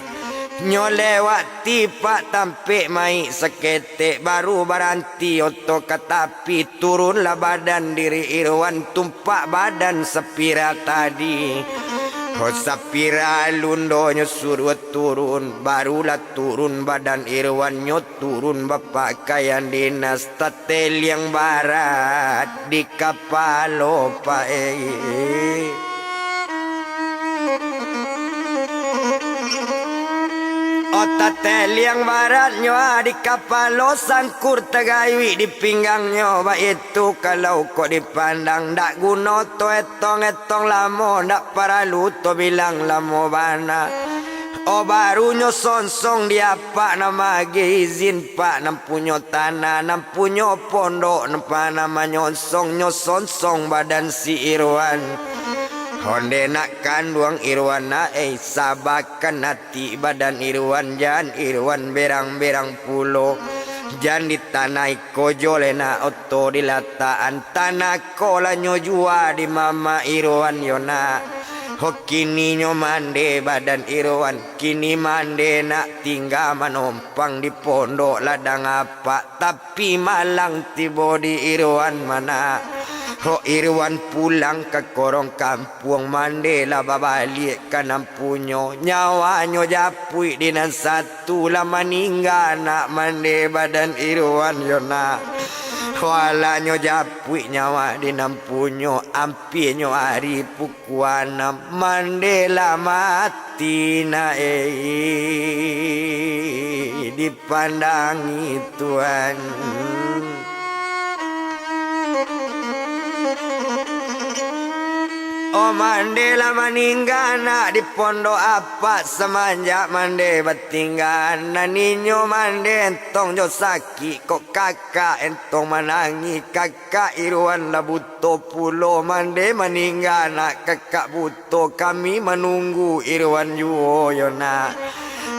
Nyo lewat tipak tampik mai seketek baru baranti oto katapi turunlah badan diri Irwan tumpak badan sepira tadi. Oh sapira lundonyo suruh turun barulah turun badan Irwan nyo turun berpakaian dinas tatel yang barat di kapal opae. Otatel yang baratnya di kapal sangkur tegayui di pinggangnya. Baik itu kalau kok dipandang dak guna to etong lamo dak paralu to bilang lamo bana. Oh barunya sonsong dia pak nama izin pak nampunyo tanah nampunyo pondok nampa nama nyonsong nyosonsong badan si Irwan. Honde nak kanduang Irwan na sabakan hati badan Irwan jan Irwan berang-berang pulo jan di tanah kojo lena oto di lataan tanah kola nyojua di mama Irwan yona. Ho kini nyo mande badan Irwan kini mande nak tinggal manompang di pondok ladang apa tapi malang tibo di Irwan mana. Ho Irwan pulang ke korong kampung mandela babalik ke nampunyo nyawanyo japui dinan satu lah meninggal nak mande badan Irwan yona. Walanyo japui nyawa di nampunyo ampinyo hari pukuana mandela mati na dipandangi Tuhan. Oh Mandela meninggal nak di pondok apa semanjak mande bertinggal naninyo mande entong jo sakit kok kakak entong menangi kakak Irwan lah buto pulo mande meninggal nak kakak buto kami menunggu Irwan juo yona.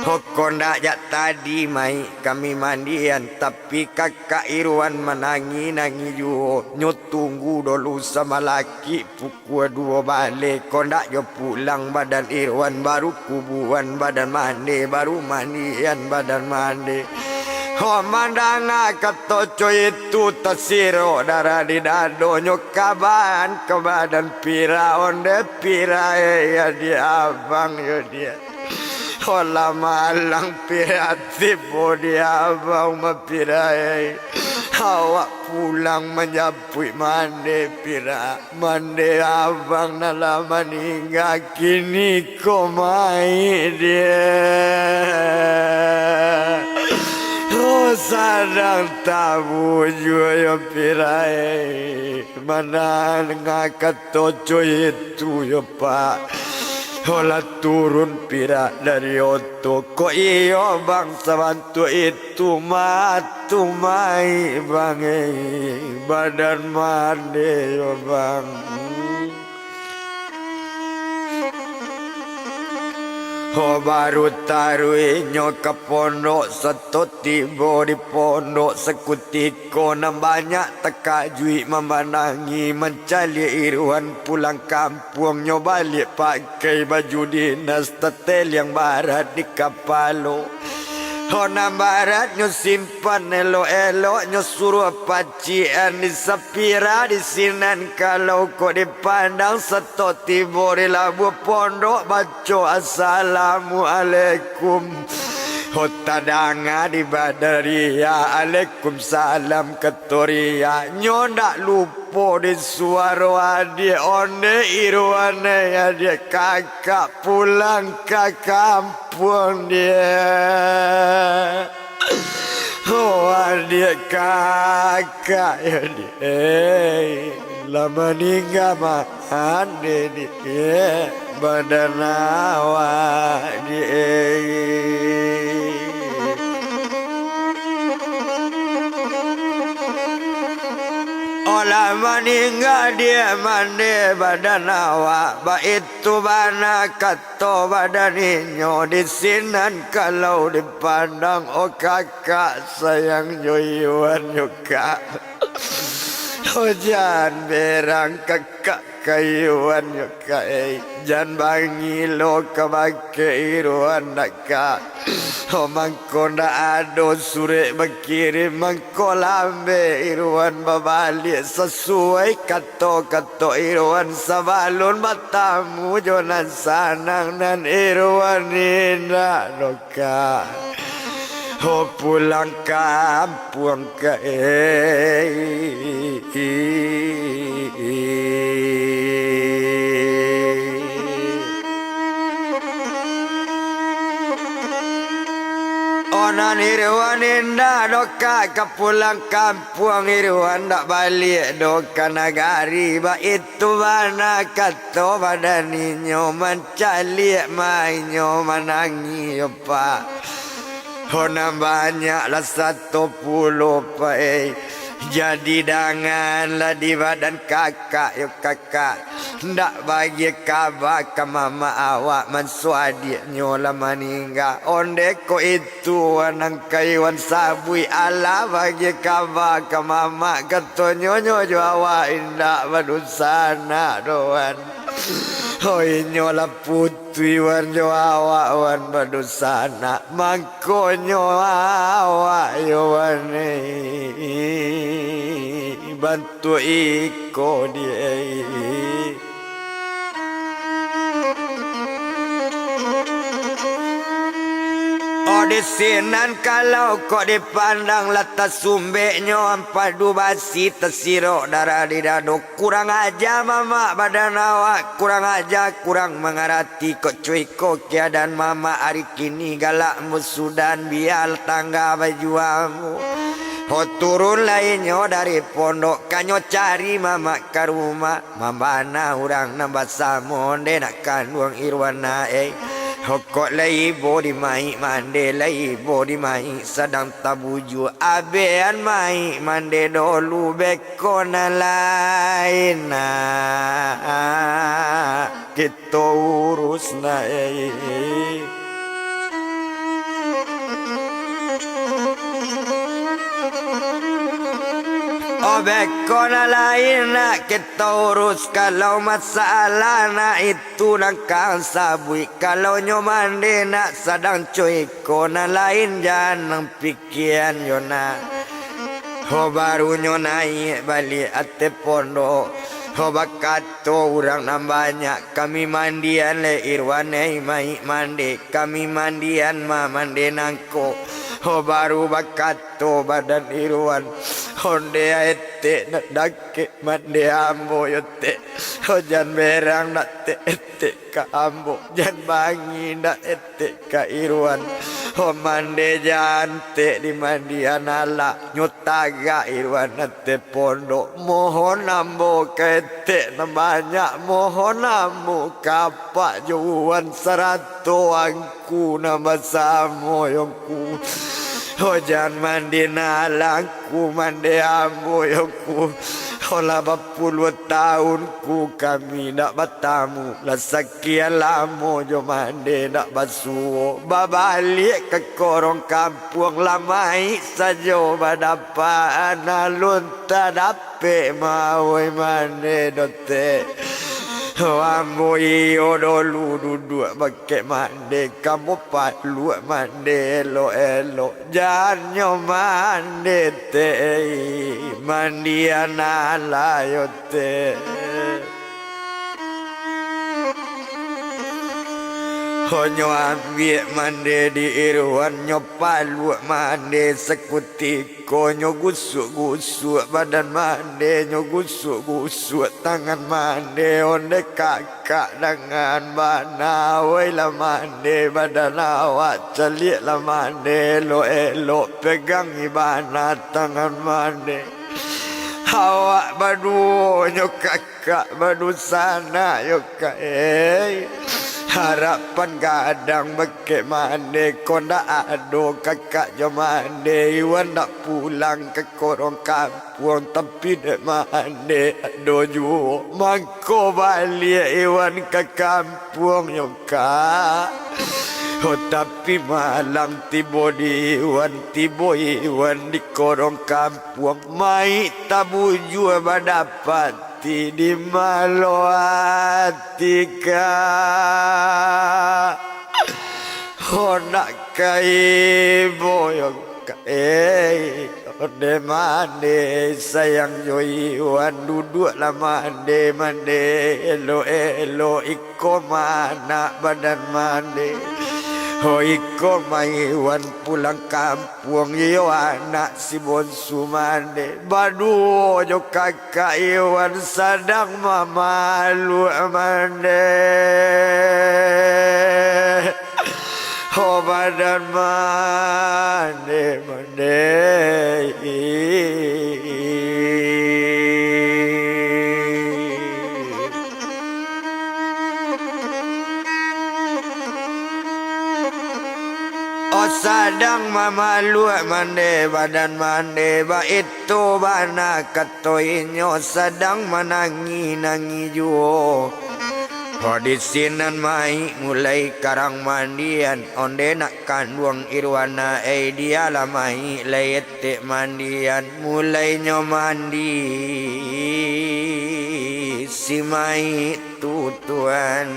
Hokon dak jak tadi mai kami mandian tapi kakak Irwan menangi juo nyo tunggu dulu sama laki pukul 2 balik kondak jo pulang badan Irwan baru kubuan badan mandi baru mandian badan mandi. Oh mandanga kato coy itu tasiro darah di dado nyokaban ke badan pira onde pira ya dia abang ya dia. Olah malang pirati dia abang mapirai. Awak pulang menyapui mande pira mande abang nala meninggal kini komai dia. Oh sadang tabu juga pirai mana ngakat toco itu ya pak. Olah turun pira dari oto kok iyo bang sabantu itu matu mai bang badan mande yo bang. Oh baru taruh nyo ke pondok satu tiba di pondok sekutiko nam banyak teka jui memandangi mencari Irwan pulang kampung nyo balik pakai baju dinas tetel yang barat di kapalo. Oh nam barat nyo simpan elok-elok nyo suruh pacian di sepira di sinan kalau kok dipandang satu tiba di labu pondok baca assalamualaikum. Hotadanga di Badaria Waalaikumsalam Ketoria Nyonak lupa di suara dia Onde irwane ya dia kakak pulang ke kampung dia Oh dia kakak ya dia Lama ninggal makan dia Badan awak dia Olah meninggal dia mandi badan awak Baik tu bana kata badan inyo Di sinan kalau dipandang Oh kakak sayang joyuan juga Hujan berang kakak kayuan juga Jan bangi lo kebake iruan nakak Oh mangko ndak ado sure berkirim mangko lambe iruan babalik sesuai kato-kato iruan sabalun matamu jonan sanang dan iruan indah doka Oh pulang kampung ke Onan iruan indah doka ke pulang kampung iruan nak balik doka nagari ba itu mana kato badan inyo mencalik mainyo menangi pak Honam banyaklah 100 pak Jadi janganlah di badan kakak yuk kakak Ndak bagi kabar ke mama awak Mansuadik nyola meninggal Onde ko itu anang kayuan sabui Allah bagi kabar ke mama Kata nyonyo jo awak indak badusana doan Hoi nyola putri wan jo awak wan badusana Mangko nyo awak yo wan bantu iko dia Oh di sinan kalau kok dipandang latas sumbeknya Padu basi tersirok darah di dado Kurang aja mama badan awak Kurang aja kurang mengerti Kok cuy kok keadaan mama hari kini galak musudan Biar tangga bajuamu Oh turun lainnya dari pondok Kanyo cari mama ke rumah Mama na orang nambah samonde nak kandung irwana Hokok lai bo di mai mande lai bo di mai sedang tabuju abean mai mande dolu bekona lain kita urus na Bekona lain nak kita urus Kalau masalah nak itu nak kang sabui Kalau nyomande nak sadang cuy Kona lain jangan pikiran yona Ho baru nyonai balik ate pondok Ho bakato orang nambahnya Kami mandian le irwane mai mandi Kami mandian ma mandi nangko Ho baru bakato badan irwan Honde ete nak dake mandi ambo yote Hojan berang nak te ete ka ambo Jan bangi nak ete ka irwan Ho mande jante di mandian ala Nyotaga irwan ate pondok Mohon ambo ka ete na banyak Mohon ambo kapak juan 100 angku nama samo yongku Hojan mandi nalangku mandi ambo yongku Olah 40 tahunku kami nak bertamu Lah sekian lama jo mandi nak basuh Babalik ke korong kampung Lamai saja badapan Alun tak dapat mawai mandi dote Ambo iyo dulu duduk pakai mandi Kamu palu mandi elo-elo Jangan mandi te Mandian ala yote Honyo ambil mande di Irwan, nyo palu mande sekutiko, nyo gusuk-gusuk badan mande, nyo gusuk-gusuk tangan mande, onde kakak dengan mana, woi lah mande badan awak celik lah mande, elok pegang ibana tangan mande. Awak badu nyo kakak badu sana yo kak harapan kadang beke mande konda ado kakak jo mande Iwan nak pulang ke korong kampung tapi dek mande ado ju mangko balik Iwan ke kampung yo kak. Oh tapi malam tiba di Iwan di korong kampung mai tabu jua badapati di malo atika. Oh nak kai boyong kai ode mande sayang jo Iwan duduk lah mande elo iko mana badan mande. Oh iko Iwan pulang kampung yo anak si bonsu mande badu jo kakak Iwan sadang mamalu mande. Oh badan mande sadang mamalu mande badan mande ba itu bana katoinyo sadang menangi juo. Oh di sinan mai mulai karang mandian onde nak kanduang Irwana dia lah mai lete mandian mulai nyo mandi si mai tutuan.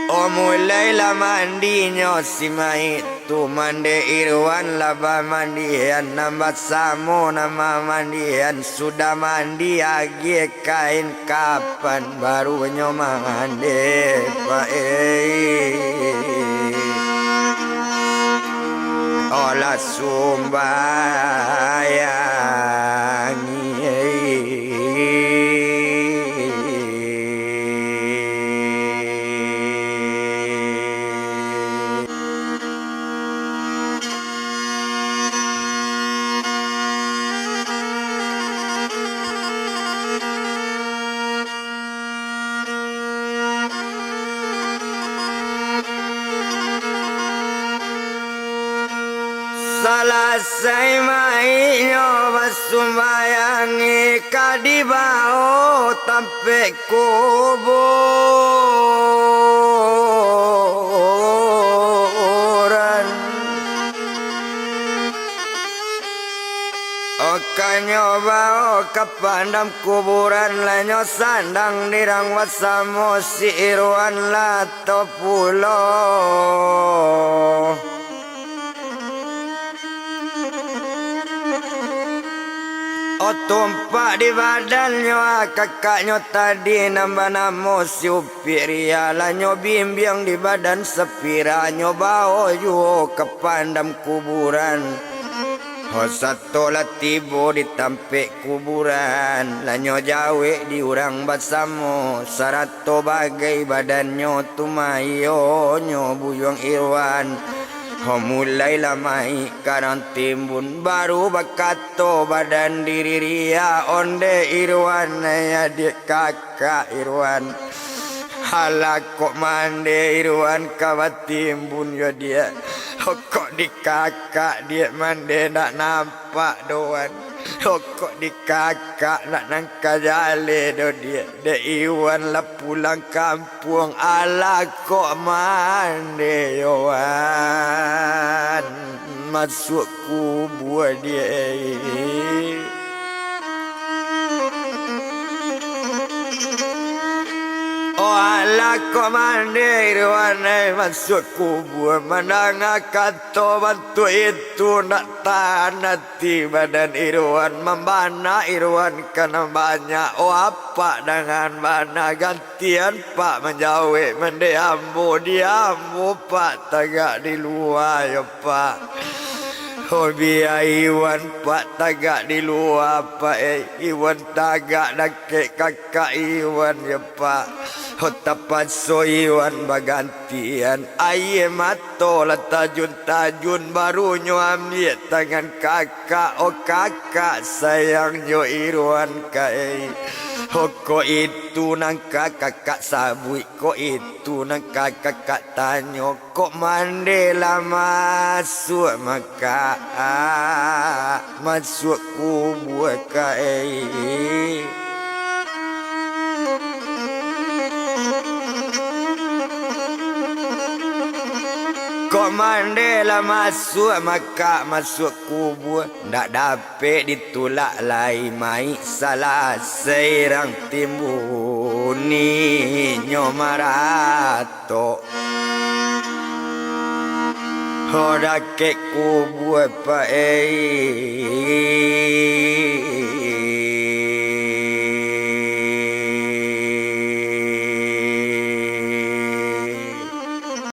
Oh mulai lah mandinya si mai tu mande Irwan laba mandian nambah samo nama mandian sudah mandi agi kain kapan baru nyo mande pak olah sumbayang. Selesai mainyo basumbayangi kadibao tampe kuburan. Okanyo bao kapandam kuburan lanyo sandang nirang wasamo si Irwan lato pulo. Oh tumpak di badannya kakaknya tadi nambah namo supirya lanyo bimbing di badan sepiranya bawa yo ke pandam kuburan. Oh satu lah tiba di tampek kuburan lanyo jawe di urang basamo sarato bagai badannya tumayo nyo buyong Irwan. Oh mulai lamai karang timbun baru bakato badan diri ria onde Irwan ya adik kakak Irwan. Halak kok mande Irwan kawat timbun ya dia. Oh kok di kakak dia mande nak nampak doan. Oh kok di kakak nak nangka jale do dia. De Iwan lah pulang kampung ala kok mande Iwan masuk kubur dia. Oh ala komandir wanai masuk kubur menanga kato bantu itu nak tanati badan Irwan membana Irwan karena banyak apa dengan mana gantian pak menjauh mendiamu diamu pak tagak di luar ya pak. Oh biar Iwan pak tagak di luar pak Iwan tagak nakik kakak Iwan ya pak. Oh tapat so Iwan bagantian aye mato lah tajun baru nyo ambil tangan kakak. Oh kakak sayang nyo Irwan kai. Oh ko itu nang kakak sabui ko itu nang kakak tanyo kok mandela masuk maka masuk kubur kai. Kok mandela masuk maka masuk kubur ndak dapat ditolak lai mai salah serang timbuni nyomarato. Hoda ke kubur pa